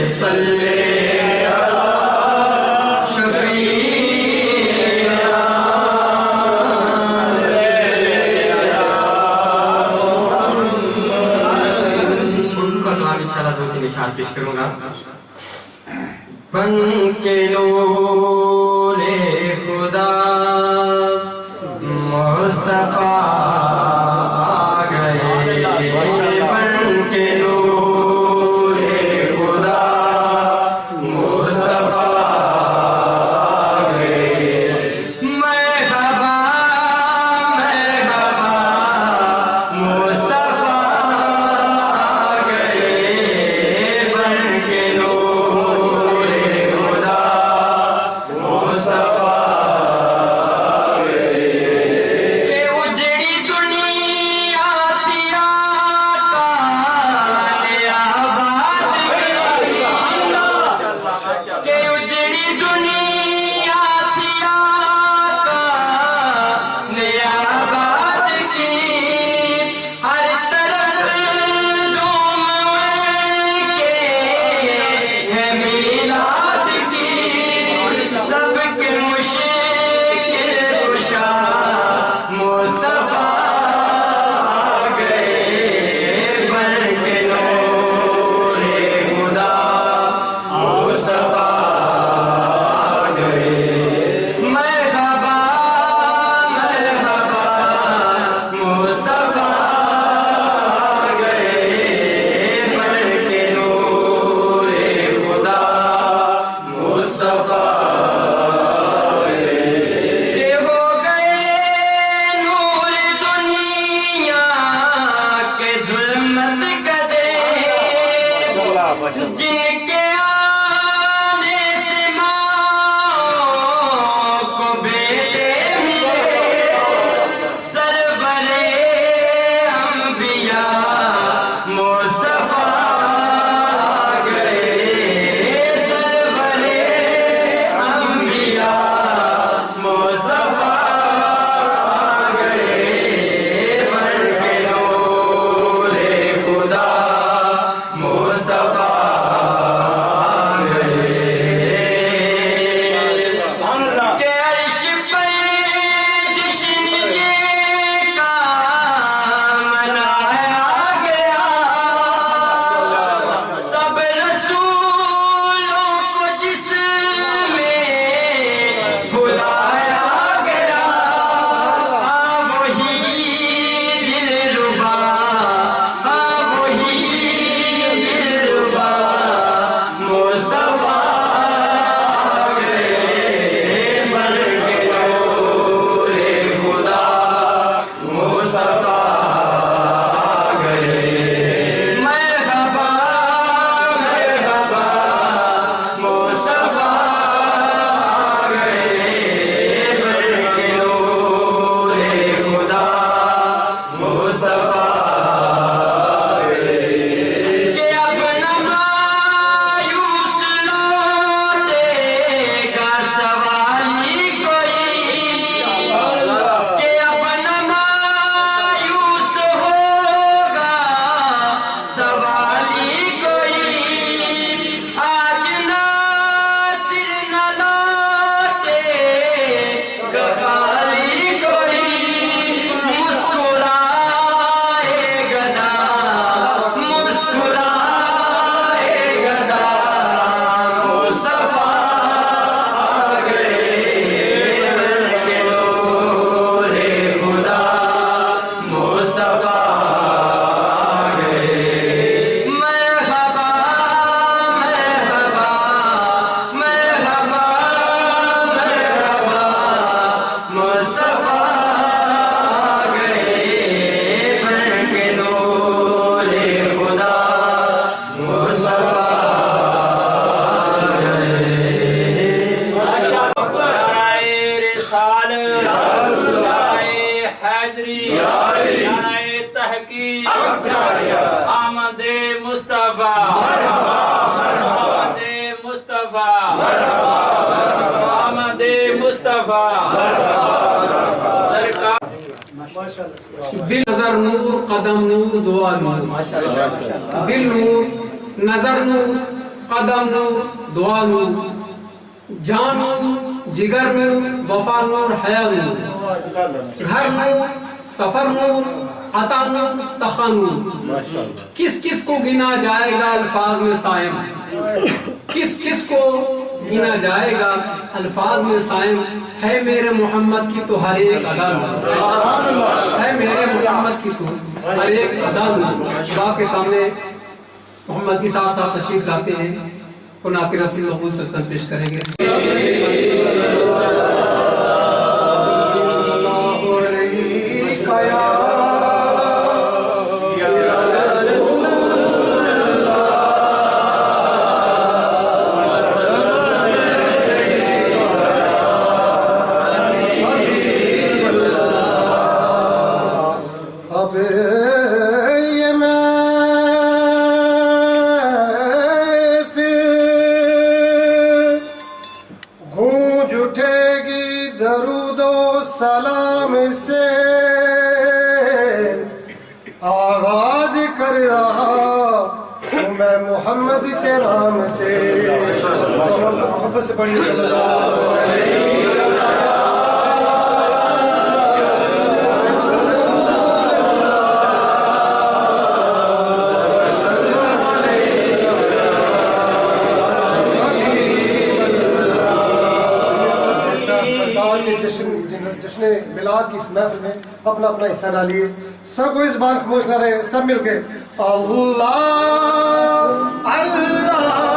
صلی رسال نعرہ حیدری نعرہ تحقیق آمد مصطفیٰ آمد مصطفیٰ آمد مصطفیٰ دل نظر نور قدم نور دعا نور دل نور نظر نور قدم نور دعا نور جان نور جگر نور وفا نور حیا نور گھر نور سفر نور عطا نور سخا نور کس کس کو گنا جائے گا الفاظ میں صائم کس کس کو گنا جائے گا الفاظ میں صائم ہے میرے محمد کی تو ہر ایک ادا ہے میرے محمد کی تو ہر ایک ادا شباب کے سامنے محمد کی صاحب تشریف لاتے ہیں اور نعت رسول اللہ صلی اللہ علیہ وسلم پیش کریں گے سلام سے آغاز کر رہا ہوں میں محمد کے نام سے محبت سے پڑھیے صلی اللہ علیہ جشن میلاد کی اس محفل میں اپنا اپنا حصہ ڈالیے سب کوئی زبان خاموش نہ رہے سب مل کے اللہ اللہ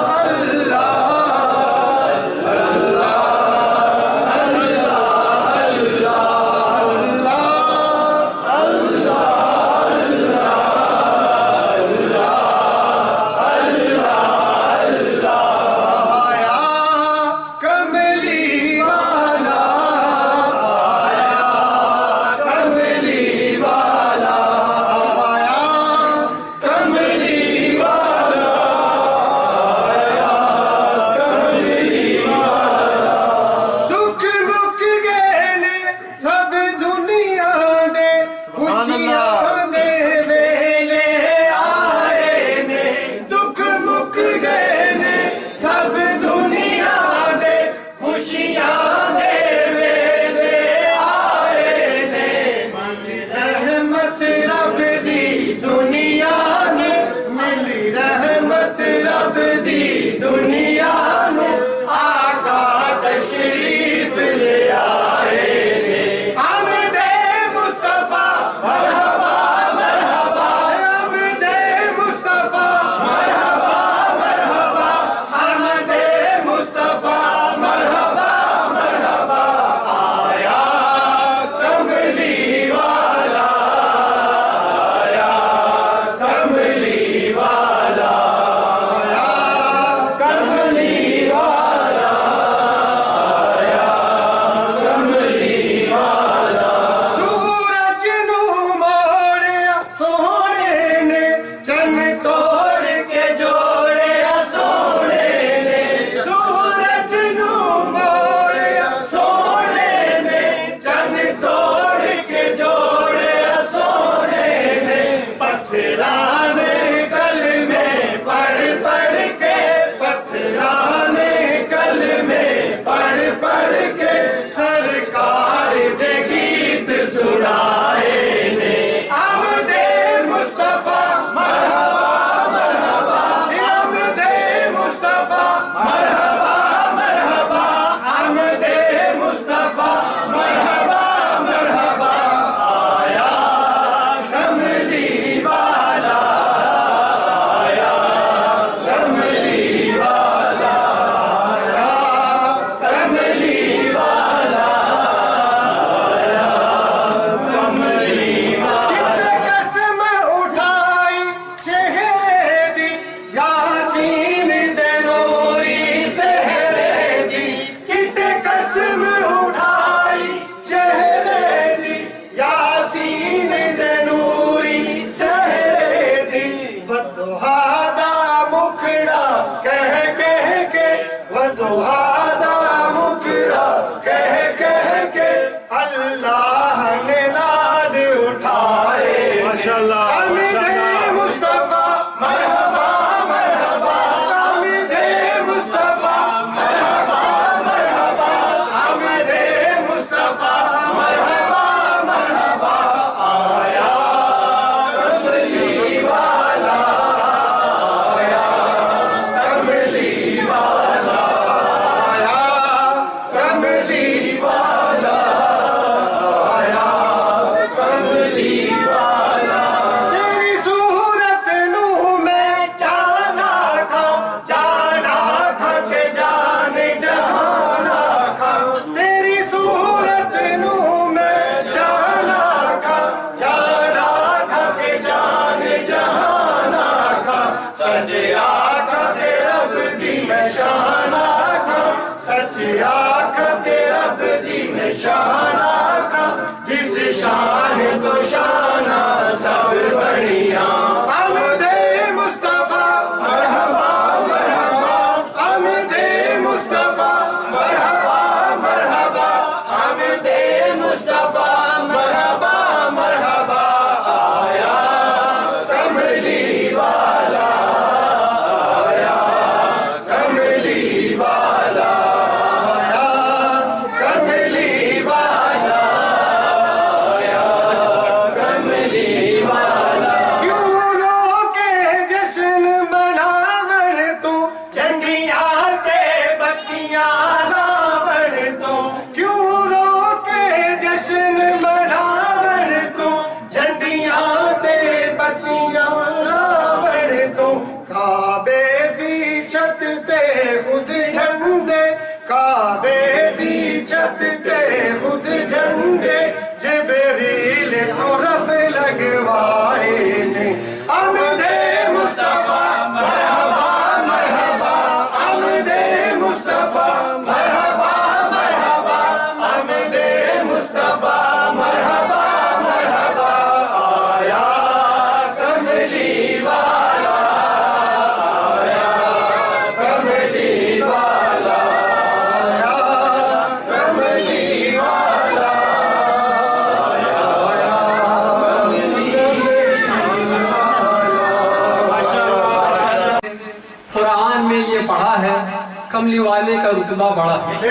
کملی والے کا رتبہ بڑا ہے.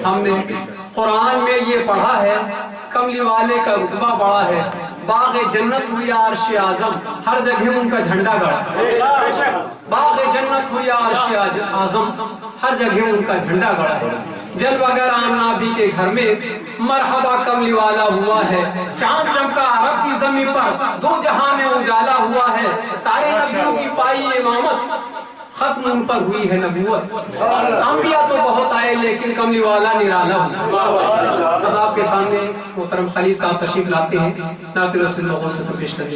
ہم نے قرآن میں یہ پڑھا ہے کملی والے کا رتبہ بڑا ہے. باغ جنت ہوئی عرش اعظم ہر جگہ ان کا جھنڈا گڑا. باغ جنت ہوئی عرش اعظم ہر جگہ ان کا جھنڈا گڑا ہے. جلوہ گر نبی کے گھر میں مرحبا کملی والا ہوا ہے. چاند چمکا عرب کی زمین پر دو جہاں میں اجالا ہوا ہے. سارے نبیوں کی پائی امامت ختم ان پر ہوئی ہے نبوت. انبیاء تو بہت آئے لیکن کملی والا نرالا ہوا. اب آپ کے سامنے محترم خلیل صاحب تشریف لاتے ہیں. نعت رسول اللہ سے پیش کرتے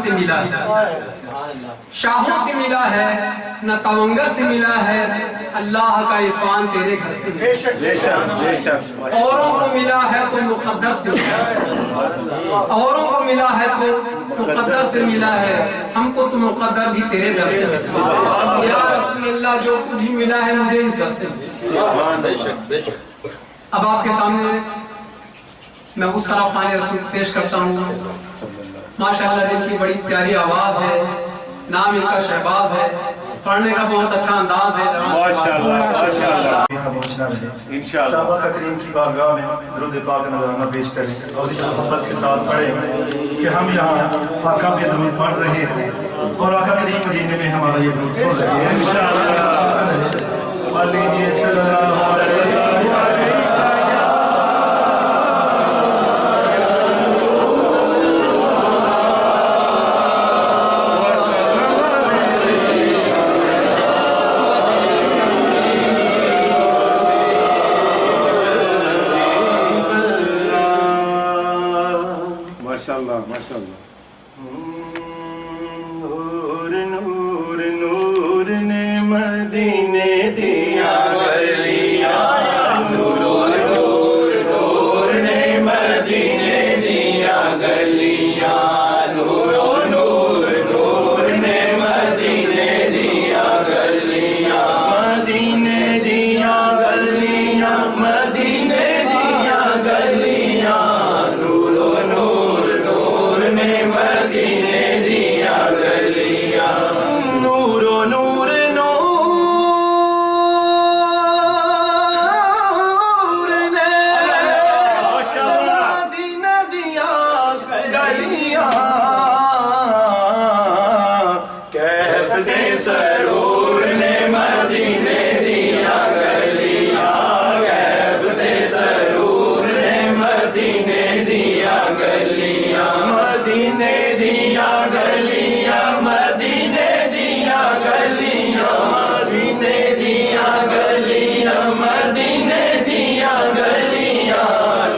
سے ملا ہے، شاہوں سے ملا ہے، نہ تونگر سے ملا ہے، اللہ کا عرفان تیرے گھر سے ملا. اوروں کو ملا ہے تو مقدر سے ملا ہے، اوروں کو ملا ہے تو مقدر سے ملا ہے، ہم کو تو مقدر بھی تیرے در سے ملا. یا رسول اللہ جو کچھ بھی ملا ہے مجھے اس در سے ملا. اب آپ کے سامنے میں اس طرح خان رسول پیش کرتا ہوں. ماشاءاللہ جن کی بڑی پیاری آواز ہے، نام ان کا شہباز ہے، पढ़ने का बहुत अच्छा अंदाज है माशाअल्लाह माशाअल्लाह खामोश ना रहे इंशाअल्लाह साहबा का करीम की बारगाह में दरूद पाक नजराना पेश करें और इस मोहब्बत के साथ पढ़ें कि हम यहाँ आका पे दरूद पढ़ रहे हैं और आका करीम मदीने में हमारा ये दरूद सुन रहे हैं इंशाअल्लाह वालेकुम सल्लल्लाहु अलैहि माशाअल्लाह माशाअल्लाह नूर नूर नूर ने मदीने दिया गलियां नूर नूर नूर ने मदीने दिया गलियां नूर नूर नूर ने मदीने दिया गलियां मदीने दिया गलियां मदीने दिया गलियां नूर नूर नूर ने मदीने दिया गलियां नूर नूर नूर ने मदीने दिया गलियां कैफ दे सरूर ने मदीने दिया गलियां कैफ दे सरूर ने मदीने दिया गलियां मदीने दिया गलियां मदीने दिया गलियां मदीने दिया गलियां मदीने दिया गलियां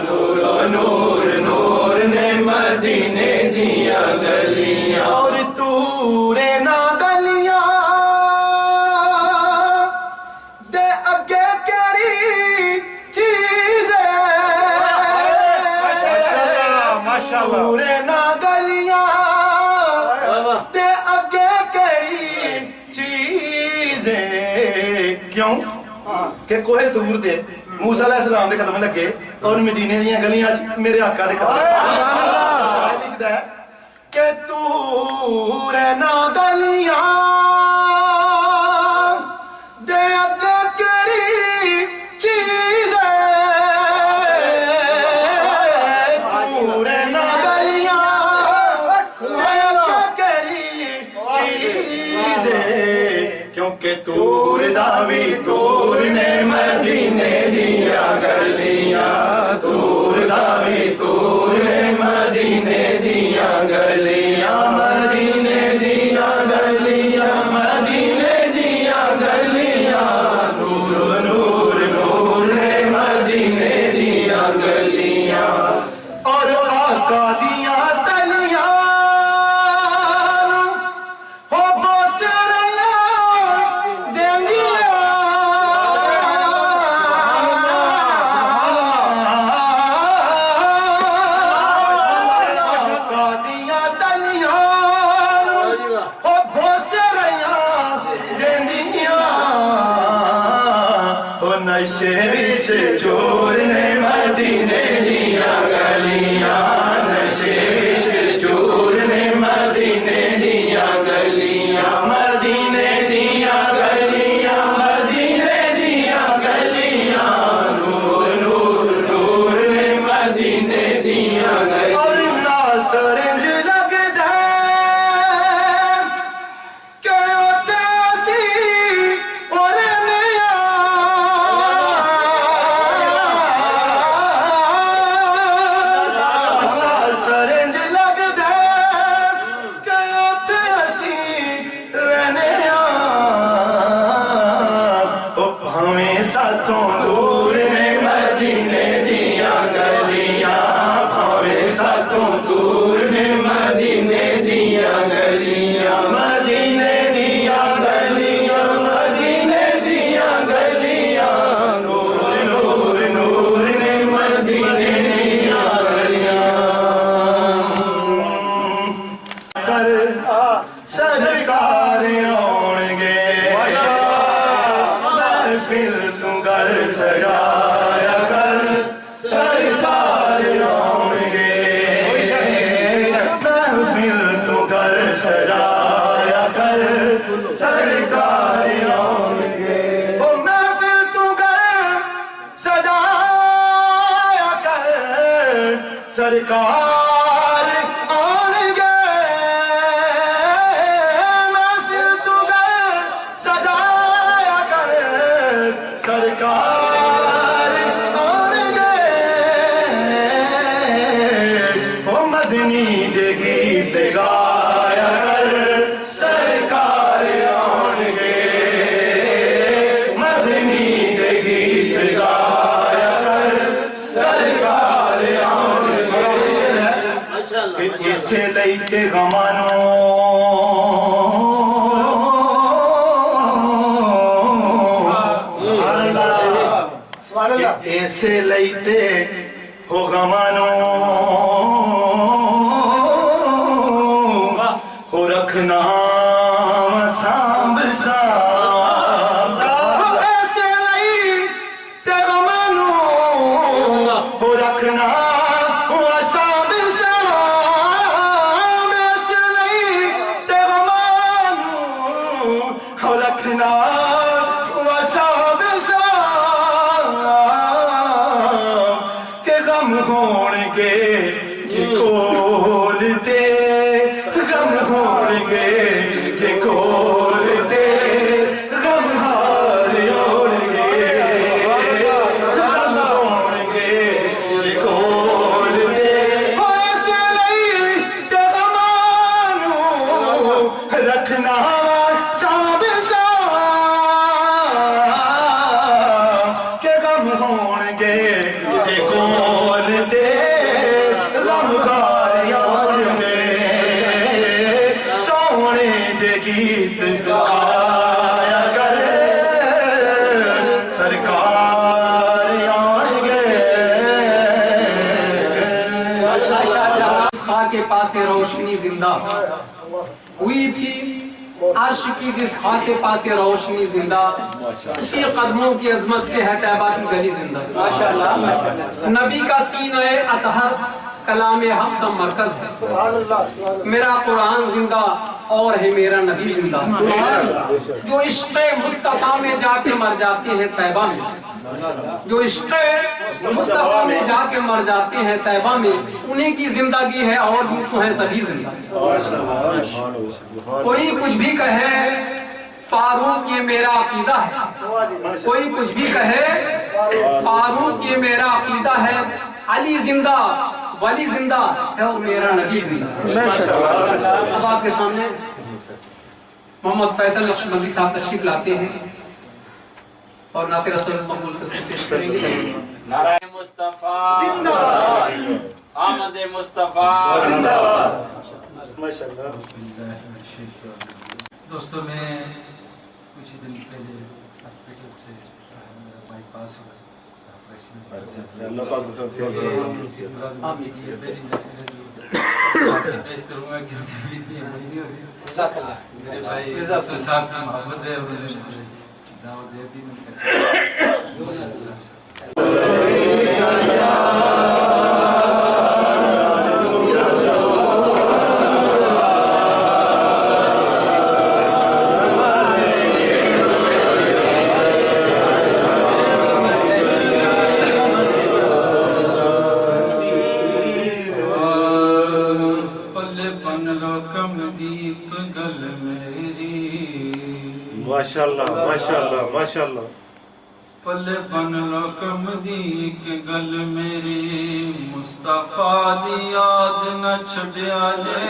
नूर नूर नूर ने मदीने दिया गलियां और तूरे ना गलियां दे अगे केड़ी चीज है माशाअल्लाह तूरे ना गलियां दे अगे केड़ी चीज है क्यों कि कोहे दूर दे मूसा अलैहिस्सलाम दे कदम लगे और मदीने दी गलियां च मेरे आका दे कदम लिखदा है कि तूरे ना गलियां दे अगे केड़ी चीज है तूरे ना गलियां दे अगे केड़ी चीज है क्योंकि तूर दावी तूर ने मदीने दिया गलियां तूर दावी तूर ने मदीने दिया गलियां मदीने दिया गलियां मदीने दिया गलियां नूर नूर नूर ने मदीने दिया गलियां और आका दिया तलियां हो बसरला देंगिया आका दिया तलियां हो बसरला देंगिया हो नशे विच चोर ने मदीने दिया गलियां नशे विच चोर ने मदीने दिया गलियां मदीने दिया गलियां मदीने दिया गलियां नूर नूर नूर ने मदीने दिया गलियां और नासर इंज लगदा कि ओते असी और सरकार आएंगे महफिल तू घर सजाया कर सरकार आएंगे ओ मदनी दे गीत गाया कर सरकार आएंगे मदनी दे गीत गाया कर सरकार आएंगे इसे लैके गमानो ऐसे लैते हो गमानो हो रखना सांब सांब ऐसे लैते गमानो हो रखना सांब सांब ऐसे लैते गमानो हो रखना सांब के गम होणगे जे कोल दे गम होणगे जे कोल दे गम हार होणगे गम होणगे जे कोल दे हो ऐसे लई ते गमानो रखना सांभ सांभ के गम होणगे जे कोल दे गम खारियाणगे सोने दे गीत गाया कर सरकार आएंगे खा के पास है रोशनी जिंदा हुई थी अर्श की जिस खा के पास है रोशनी जिंदा उसी कदमों की अजमत से है तैबा की गली जिंदा माशाअल्लाह नबी का सीना अतहर कलाम हक का मरकज है मेरा कुरान जिंदा और है मेरा नबी जिंदा जो इश्क़ मुस्तफा में जाके मर जाते हैं तैबा में जो इश्क़ मुस्तफा में जाके मर जाते हैं तैबा में उन्हीं की जिंदगी है और यूं तो है सभी जिंदा कोई कुछ भी कहे फारूक ये मेरा अकीदा है कोई कुछ भी कहे फारूक ये मेरा अकीदा है अली जिंदा वली जिंदा है और मेरा नबी जिंदा अब आपके सामने मोहम्मद फैसल नक्शबंदी साहब तशरीफ लाते हैं और नाते रसूल मकबूल से पेश करेंगे नाराए मुस्तफा जिंदाबाद आमद मुस्तफा जिंदाबाद माशाअल्लाह दोस्तों मैं कुछ ही दिन पहले हॉस्पिटल से मेरा बाईपास हुआ पेश करूंगा क्योंकि मेरे भाई साहब की मोहब्बत है उन्होंने दावत दे दी माशाअल्लाह माशाअल्लाह माशाअल्लाह पले बन लो कमदीक गल मेरी मुस्तफा दी याद न छड़िया जे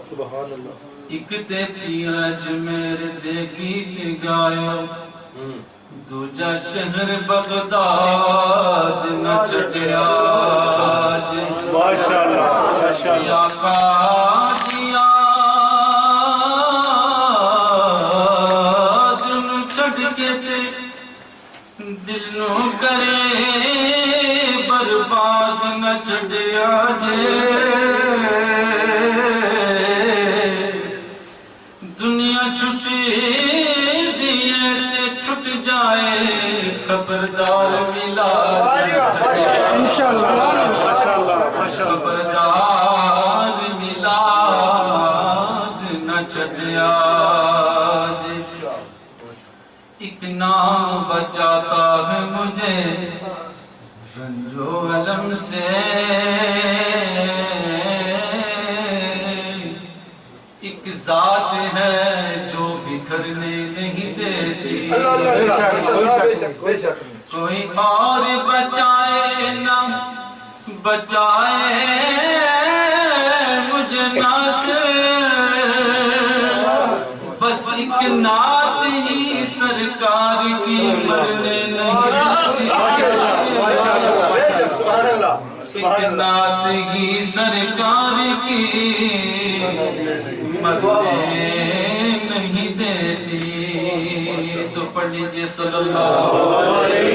सुभान अल्लाह एक ते पीरज मेरे दे गीत गायो दूजा शहर बगदाद न छड़िया जे माशाअल्लाह माशाअल्लाह आका दिया दिल नो करे बर्बाद न छड़िया जे दुनिया छुट्टी दिए ते छुट जाए खबरदार मिला इंशाअल्लाह माशाअल्लाह माशाअल्लाह खबरदार मिला न छड़िया जे एक नाम बचाता है मुझे رنجو علم سے ایک ذات ہے جو بکھرنے نہیں دیتی، کوئی اور بچائے نہ بچائے مجھے ناز، بس ایک نعت ہی سرکار کی مرنے نہیں دیتی، ایک نعت ہی سرکار کی مرنے نہیں دیتی۔ تو پڑھ لیجئے صلی اللہ علیہ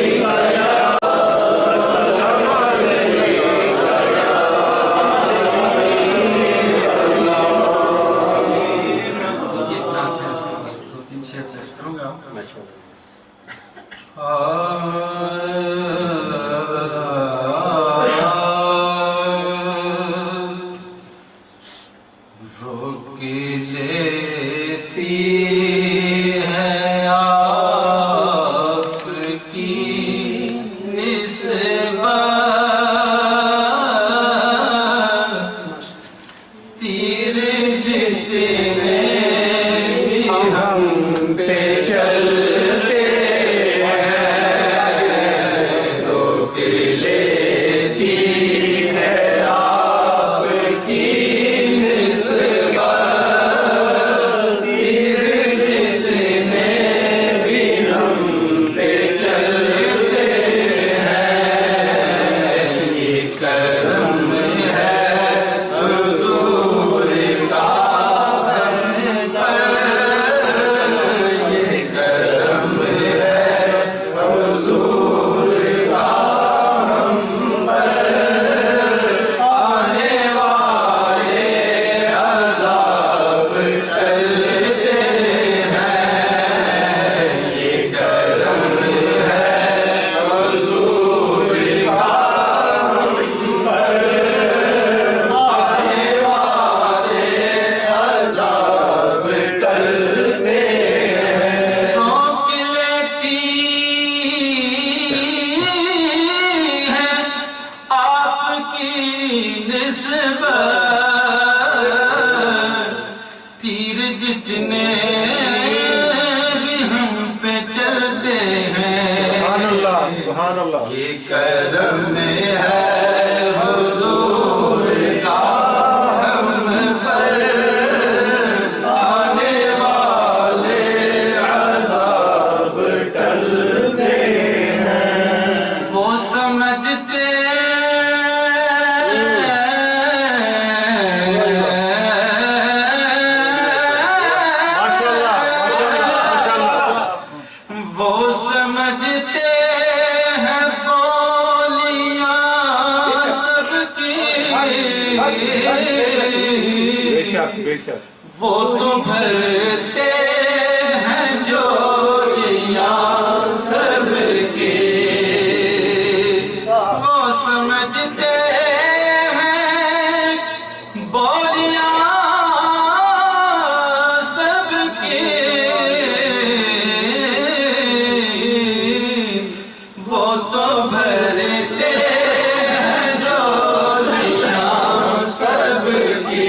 یہ کرم ہے حضور کا ہم پر، آنے والے عذاب ٹلتے ہیں، وہ سمجھتے وہ سمجھتے وہ تو بھرتے ہیں جولیاں سب کی، وہ سمجھتے ہیں بولیاں سب کی، وہ تو بھرتے ہیں جولیاں سب کی۔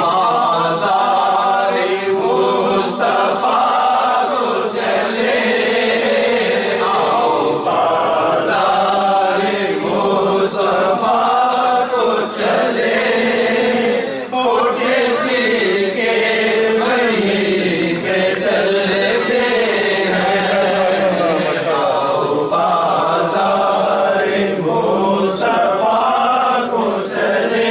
بازار مصطفیٰ کو چلے، آؤ بازار مصطفیٰ کو چلے، ہوٹے سی کے وہیں پہ چلتے ہیں، آؤ بازار مصطفیٰ کو چلے،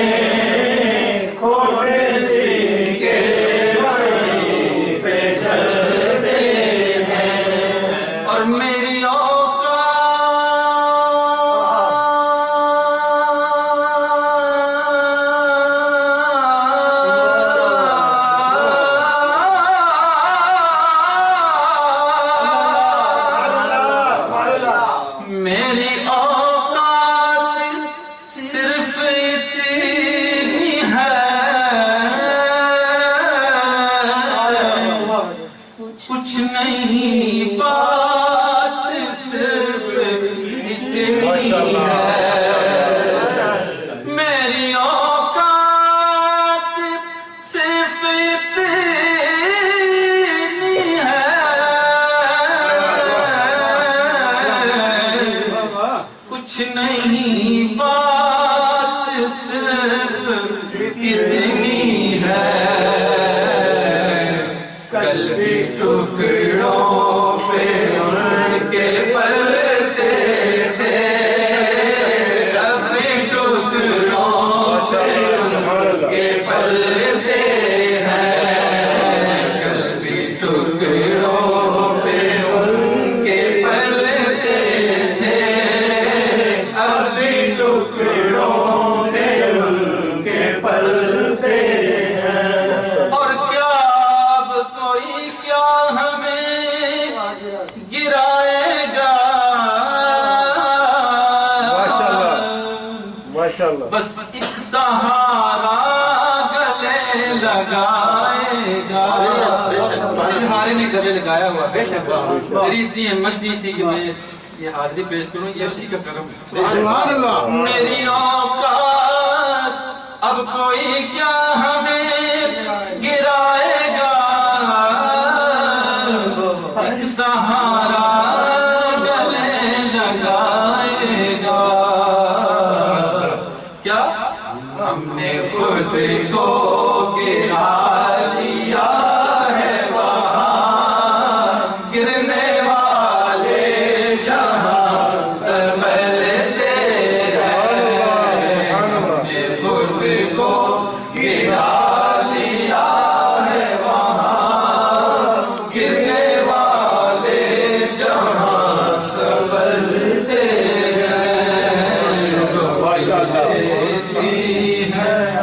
اور میری اوقات صرف اتنی ہے، کچھ نہیں بات صرف कुछ नहीं बात सिर्फ इतनी है, कल भी टुकड़ों पे उनके पलते थे, जब भी टुकड़ों पे उनके पलते हैं, कल भी टुकड़ों पे उनके पलते थे, अब भी टुकड़ों पे उनके पलते हैं। और क्या अब कोई क्या हमें गिराएगा, माशाल्लाह बस एक सहारा गले लगाएगा। उसी सहारे ने गले लगाया हुआ। मेरी इतनी हिम्मत दी थी कि मैं ये हाजिरी पेश करूं, ये उसी का करम। मेरी औकात अब कोई क्या हमें गिराएगा, एक सहारा गले लगाएगा। क्या हमने खुद को गिरा लिया है वहाँ, गिरने वाले जहाँ संभलते हैं, हमने खुद को गिरा लिया है वहाँ, गिरने वाले जहाँ संभलते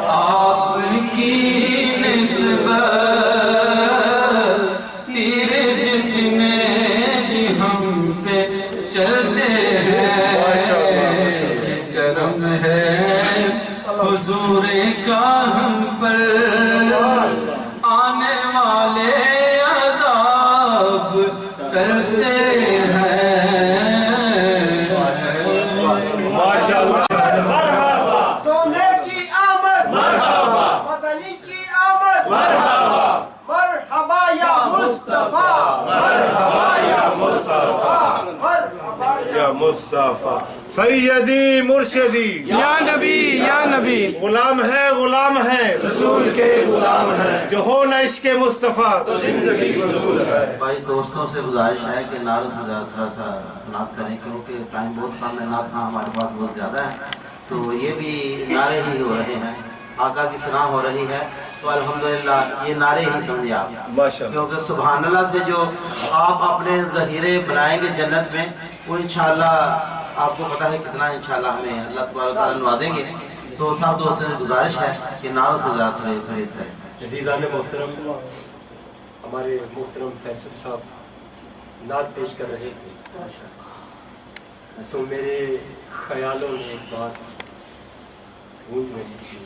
आपकी निस्बत तीर जितने भी हम पे चलते हैं, करम है हुजूर का हम पर, आने वाले अज़ाब टलते हैं। सोने की आमद मरहबा, मदनी की आमद मरहबा, मरहबा या मुस्तफा, मरहबा या मुस्तफा, मरहबा या मुस्तफा सैयदी मुर्शिदी या नबी गुलाम है रसूल के गुलाम है, जो हो न इश्क मुस्तफा तो जिंदगी फजूल है। भाई दोस्तों से गुजारिश है कि नारों से थोड़ा सा नात करें, क्योंकि टाइम बहुत कम है, नात हमारे पास बहुत ज़्यादा है, तो ये भी नारे ही हो रहे हैं, आका की सना हो रही है, तो अल्हम्दुलिल्लाह ये नारे ही समझिए आप, क्योंकि सुभान अल्लाह से जो आप अपने ज़हीरे बनाएंगे जन्नत में, वो इंशाअल्लाह आपको पता है कितना इंशाअल्लाह हमें अल्लाह तबारक व तआला नवाजेंगे। तो सब दोस्तों से गुजारिश है कि नारों से ज़्यादा खरीद है। अज़ीज़ान मोहतरम, हमारे मोहतरम फैसल साहब नात पेश कर रहे थे, तो मेरे ख्यालों में एक बात गूंज रही थी,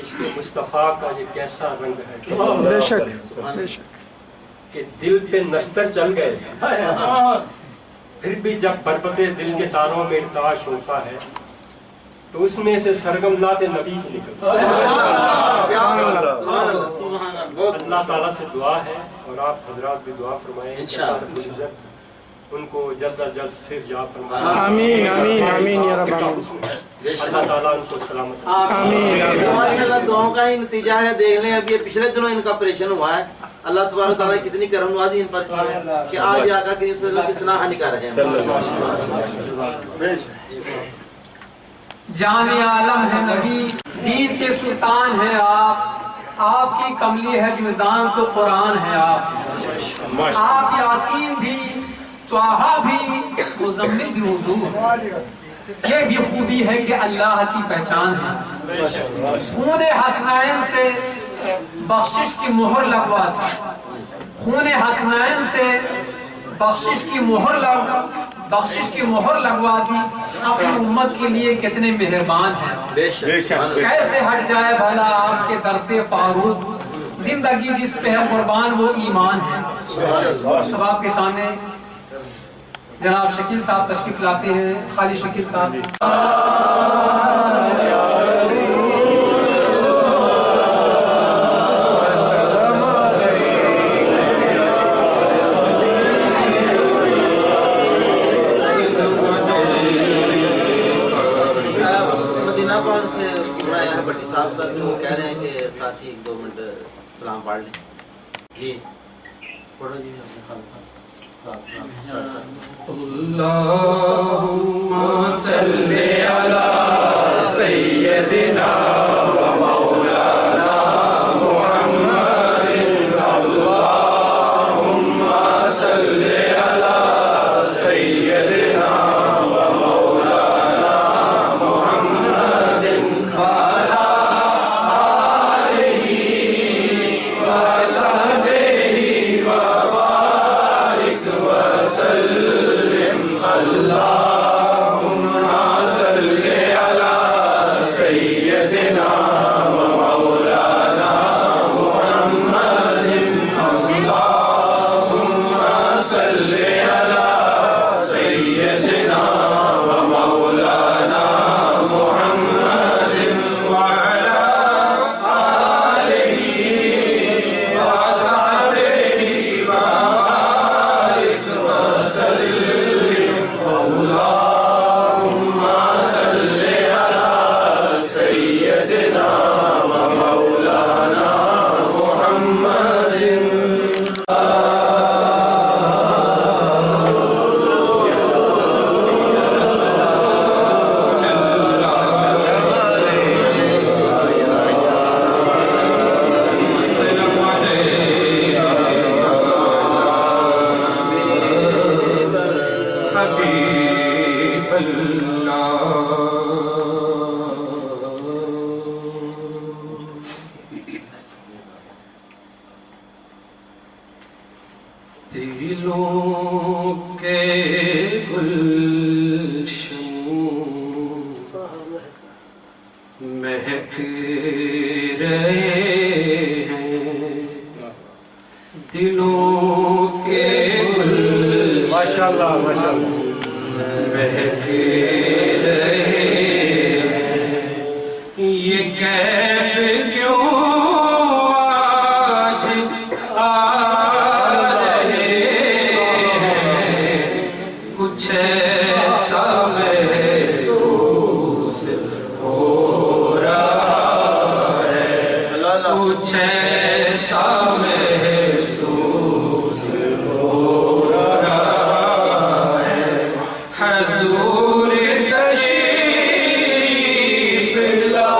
इश्क़ मुस्तफ़ा का ये कैसा रंग है, बेशक कि दिल पे नश्तर चल गए, फिर भी जब बरबते दिल के तारों में इर्ताश होता है, तो उसमें से सरगम नाते नबी की निकलती है। अल्लाह ताला से दुआ है, और आप हजरात भी दुआ फरमाएं इंशाअल्लाह उनको जल्द अज जल्द सिर जा फरमाए। आमीन आमीन आमीन या रब आमीन। अल्लाह ताला उनको सलामत आमीन। माशाअल्लाह दुआओं का ही नतीजा है। देख लें अभी पिछले दिनों इनका ऑपरेशन हुआ है, अल्लाह तबारक ताला कितनी करम नवाजी इन पर कि आज आका करीम सल्लल्लाहु अलैहि वसल्लम की सनाह निकाल रहे हैं। जाने आलम है नबी, दीन के सुल्तान है आपकी कमली है जुज़दान तो कुरान है आप यासीन भी, त्वाहा भी, मुज़म्मिल भी हुजूर। ये भी खूबी है कि अल्लाह की पहचान है। खून हसनैन से बख्शिश की मोहर लगवा दी, खून हसनैन से बख्शिश की मोहर लगवा दी। अपनी उम्मत के लिए कितने मेहरबान हैं। कैसे हट जाए भला आपके दर से फारूक, जिंदगी जिस पे है कुर्बान वो ईमान है। सब आपके सामने जनाब शकील साहब तशरीफ लाते हैं। खाली शकील साहब آپ کہہ رہے ہیں کہ ساتھی 1-2 منٹ سلام پڑھ لیں. جی پڑھو جی. اللہم صلی علی سیدنا و مولانا محمد. اللہم صلی علی سیدنا و مولانا محمد وعلی آلہ وصحبہ وبارک وسلم. اللہم صلی علی سیدنا و مولانا محمد. اللہم صلی علی سیدنا و مولانا محمد وعلی آلہ وصحبہ وبارک وسلم. اللہم صلی علی سیدنا و مولانا محمد. حبیب دلوں کے گلشن مہک رہے ہیں. دلوں کے گلشن ماشاءاللہ ماشاءاللہ مہک رہے ہیں. یہ کیف کیوں آج آ رہے ہیں. کچھ ایسا محسوس ہو رہا ہے. کچھ ایسا محسوس ہو رہا ہے. حضور تشریف لا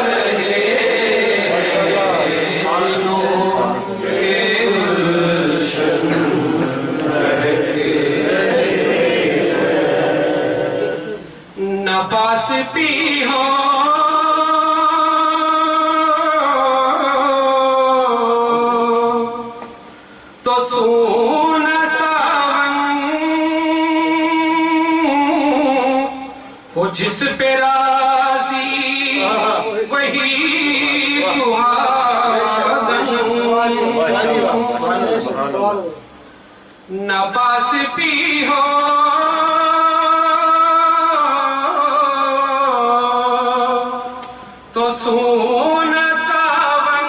رہے ہیں. دلوں کے گلشن مہک رہے ہیں. نہ پاس پی ہو تو سونا ساون ہو. جس پہ راضی وہی سہاگن. نہ پاس پی ہو تو سونا ساون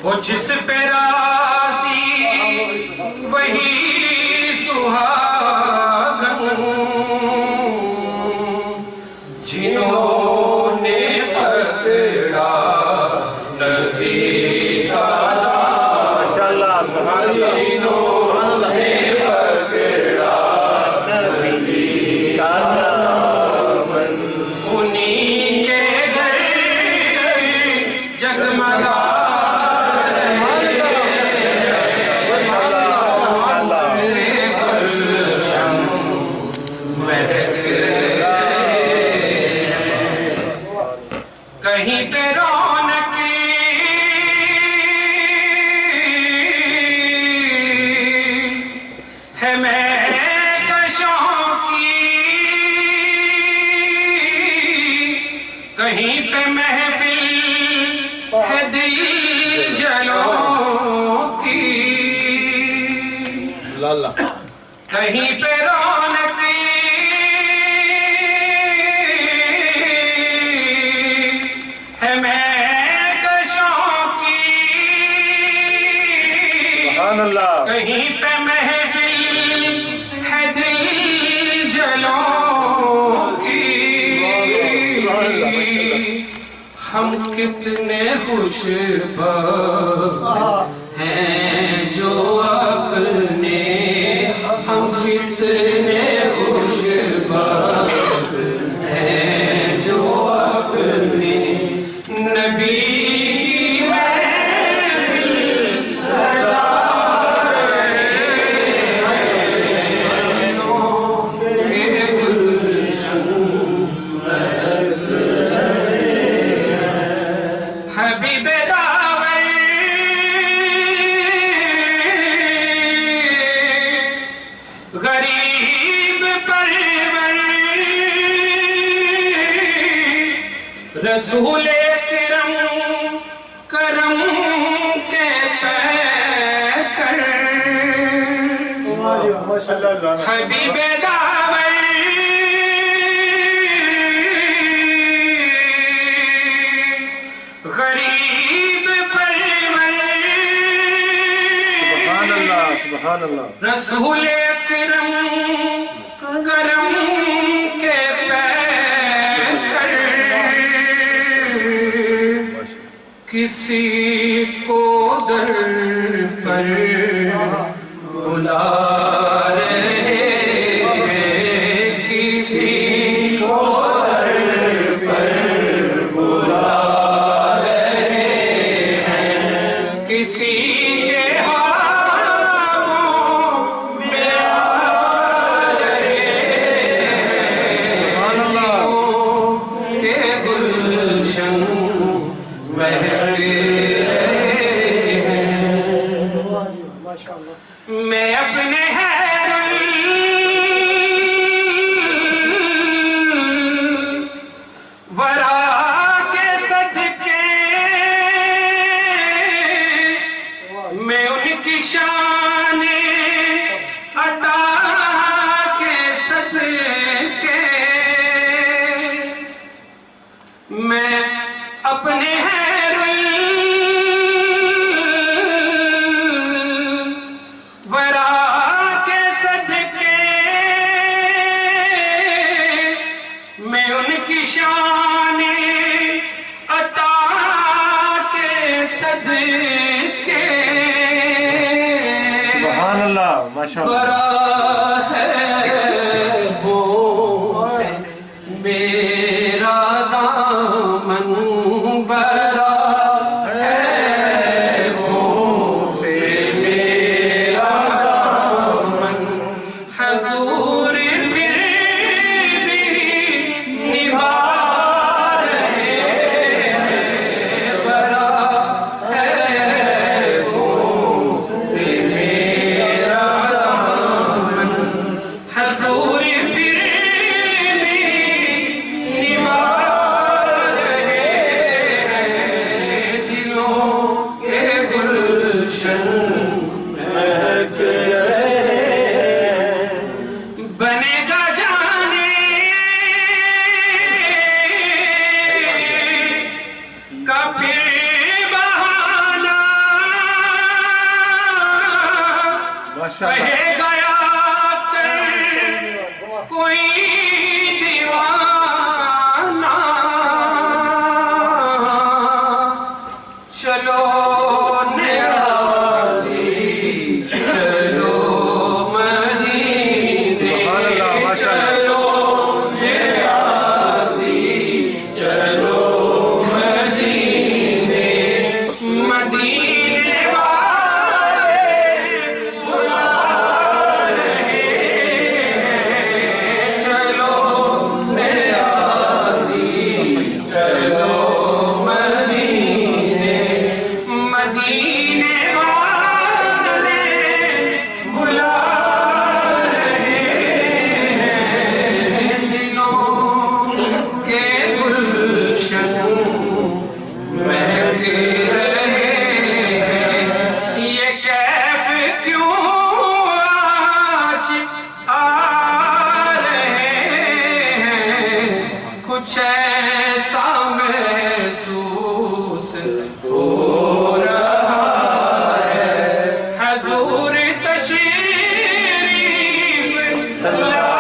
ہو. جس پہ راضی وہی سہاگن. جنہوں نے پکڑا نبی کا ماشاءاللہ سبحان اللہ. جنہوں نے پکڑا نبی کا انہی کے در جگمگا کہیں پہ رونق ہے مہکشوں کی. کہیں پہ محفل ہے دل جلوں کی. کہیں پہ رونق ہے مہکشوں کی. سبحان اللہ. کہیں پہ محفل ہے دل جلوں کی. कितने खुशबख्त हैं जो अपने, हम कितने खुशबख्त हैं जो अपने नबी की महफिल सजा रसूल करम करम के पैकर हबीब दावर गरीब परवर सुभान अल्लाह रसूल करम करम के पैकर किसी को दर पर बुला रहे हैं, किसी को दर पर बुला रहे हैं, किसी के हाथों में आ रहे हैं, के गुलशन मैं अपने वरा के सदके मैं उनकी शान अता के सदके मैं अपने शान अता के सदके सुभान अल्लाह माशाअल्लाह बरा है वो से मेरा दामन बरा है वो से मेरा दामन हजूर बनेगा जाने का फिर बहाना कहे गया कर कोई दीवाना चलो कुछ ऐसा महसूस हो रहा है हजूर तशरीफ ला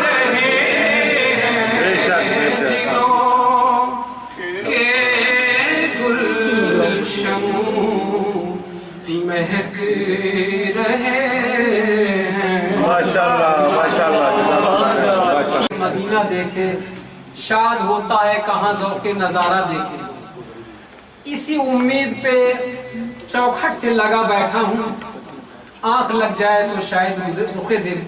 रहे हैं दिलों के रहे हैं। माशाल्लाह माशाल्लाह माशाल्लाह। मदीना देखे शाद होता है कहाँ ज़ौक़े नज़ारा देखे। इसी उम्मीद पे चौखट से लगा बैठा हूँ, आंख लग जाए तो शायद रुखे दिल,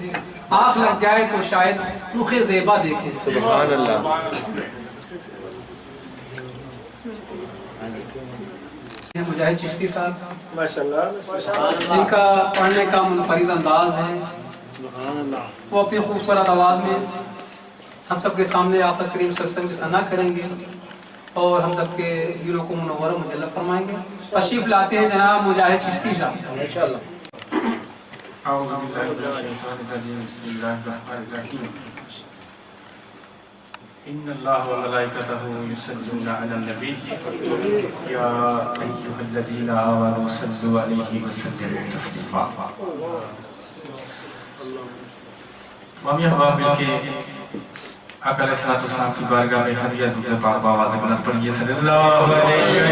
आंख लग जाए तो शायद रुखे ज़ेबा देखे। सुभान अल्लाह। मुजाहिद चिश्ती साहब माशाल्लाह, इनका पढ़ने का मुनफरिद अंदाज है। वो अपनी खूबसूरत आवाज़ में हम सबके सामने आफत करीम सल्लल्लाहु अलैहि वसल्लम की सना करेंगे और हम सबके दिलों को मुनव्वर मुजल्लद फरमाएंगे। तशरीफ लाते हैं जनाब मुजाहिद चिश्ती साहब। इन्नल्लाह व मलाइकतहु युसल्लूना अलन नबी या अय्युहल्लज़ीना आमनू सल्लु अलैहि व सल्लिमू तस्लीमा। मामिया बाबिल के आका अलैहिस्सलातु वस्सलाम की बारगाह में हदिया दूध पाक आवाज़ बुलंद पढ़िए सल्लल्लाहु अलैहि व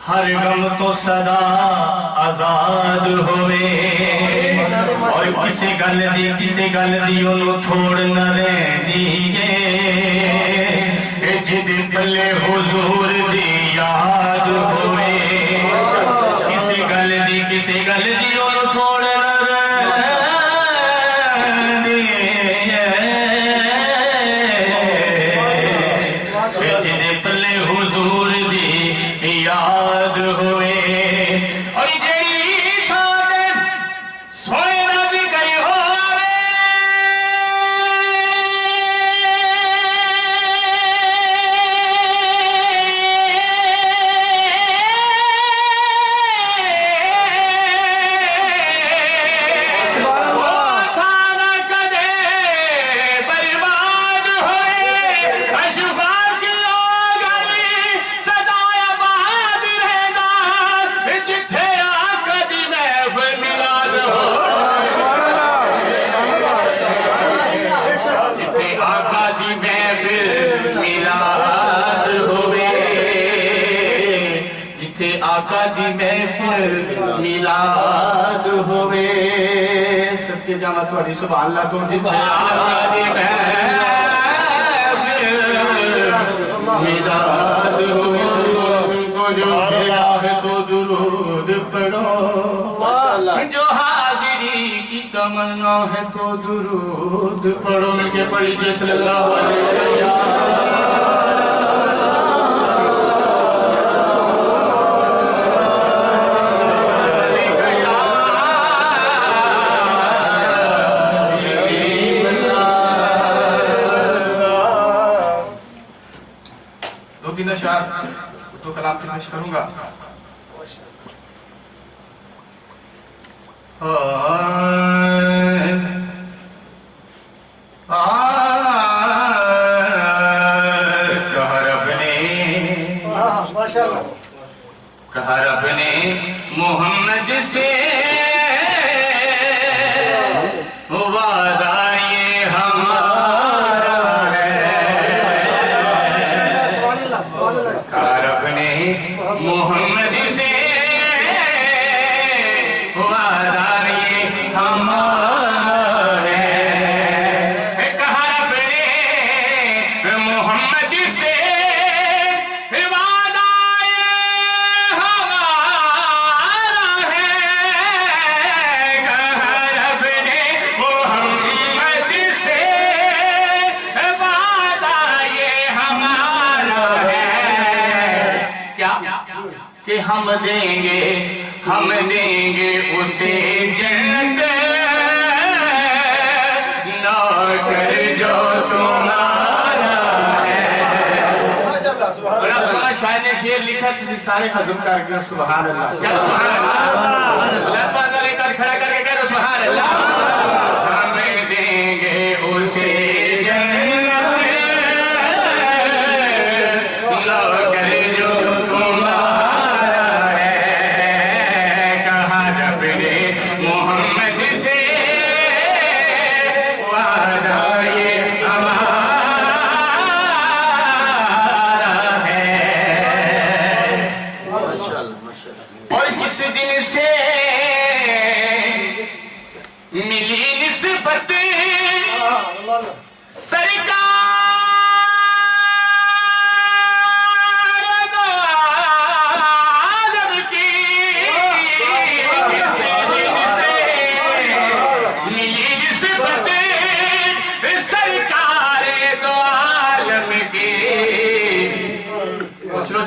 हर गम तो सदा आजाद होवे और किसी गल दी ओनू थोड़ न रहिंदी गे जिद पल्ले हुजूर दी याद होवे किसी गल दी ओनू थोड़ न रहिंदी जिद पल्ले हुजूर दी याद हुए और जेड़ी थाने सोए नबी गई होवे वो थाना कदे बर्बाद होए अशफा की गली सजाया बहादुर है दान जिथे आका दी महफिल मिलाद हो जिथे आका दी महफिल मिलाद होवे जिथे आका दी महफिल मिलाद होवे सत्य जामा थोड़ी सुभान अल्लाह को जिथे आका दी महफिल मिलाद होवे जो है तो दुरूद पढ़ो जो हाजिरी की तमन्ना है तो दुरूद पढ़ो के पढ़ी सल्लल्लाहु अलैहि दो तीन अशआर तो कलाम की पेश करूंगा। कहा रब ने मोहम्मद से वादा ये हमारा है कहा रब ने मोहम्मद से वादा ये हमारा है कहा रब ने मोहम्मद کہ ہم دیں گے اسے جنت نہ کر جو تمہارا ہے. شاید نے شعر لکھا کسی سارے ہضم کر کے سبحان اللہ. سبحان اللہ لے کر کھڑا کر کے کہہ دو سبحان اللہ. ہم دیں گے اسے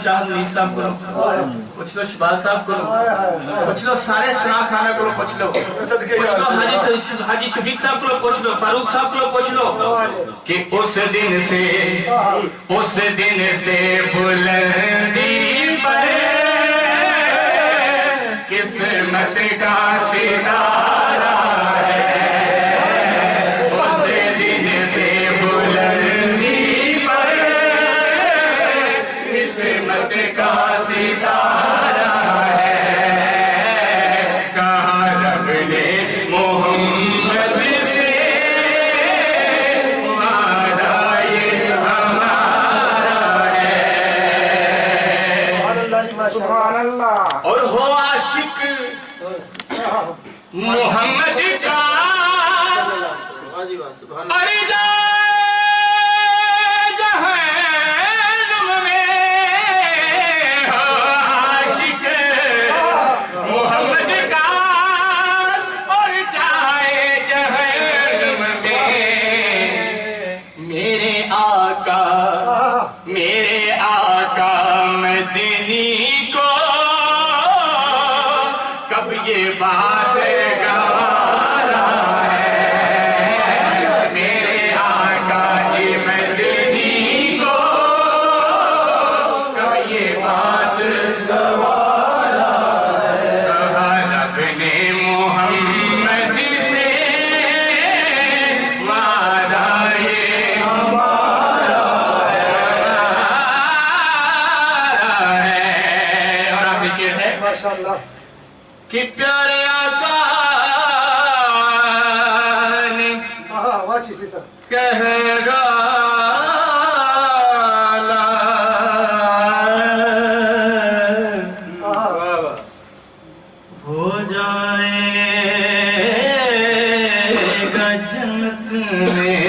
شاہ منیر صاحب کو پوچھ لو شہباز صاحب کو پوچھ لو سارے سنا خانہ کو پوچھ لو حاجی شفیق صاحب کو پوچھ لو فاروق صاحب کو پوچھ لو کہ اس دن سے بلندی پر قسمت کا ستارہ ہے. اس دن سے بلندی پر قسمت کا ستارہ ہے. کہا رب نے محمد سے وعدہ یہ ہمارا ہے. سبحان اللہ. اور ہو عاشق محمد کا ارے جہنم میں ہو عاشق محمد کا اور جائے جہنم میں. میرے آقا مدنی کو کب یہ بات گوارا ہے. میرے آقا جی مدنی کو کب یہ بات گوارا ہے. کہا رب نے محمد سے وعدہ یہ ہمارا ہے. اور آخری شعر ہے ماشاءاللہ کہ پیارے آقا نے واچی سی سر کہہ ڈالا ہو جائے گا جنت میں.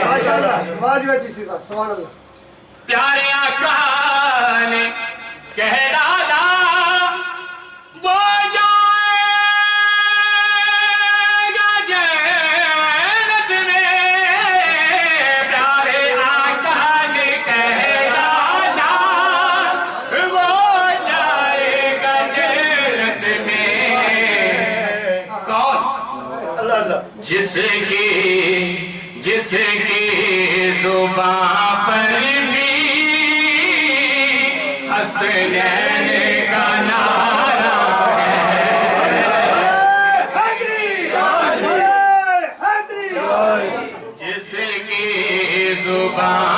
ماشاءاللہ واچی سی سر سبحان اللہ. پیارے آقا نے کہہ ڈالا وہ جائے گا جنت میں. پیارے آقا نے کہہ ڈالا وہ جائے گا جنت میں. کون؟ جس کی زبان پر بھی حسنین کا نعرہ ہے. جس کی زبان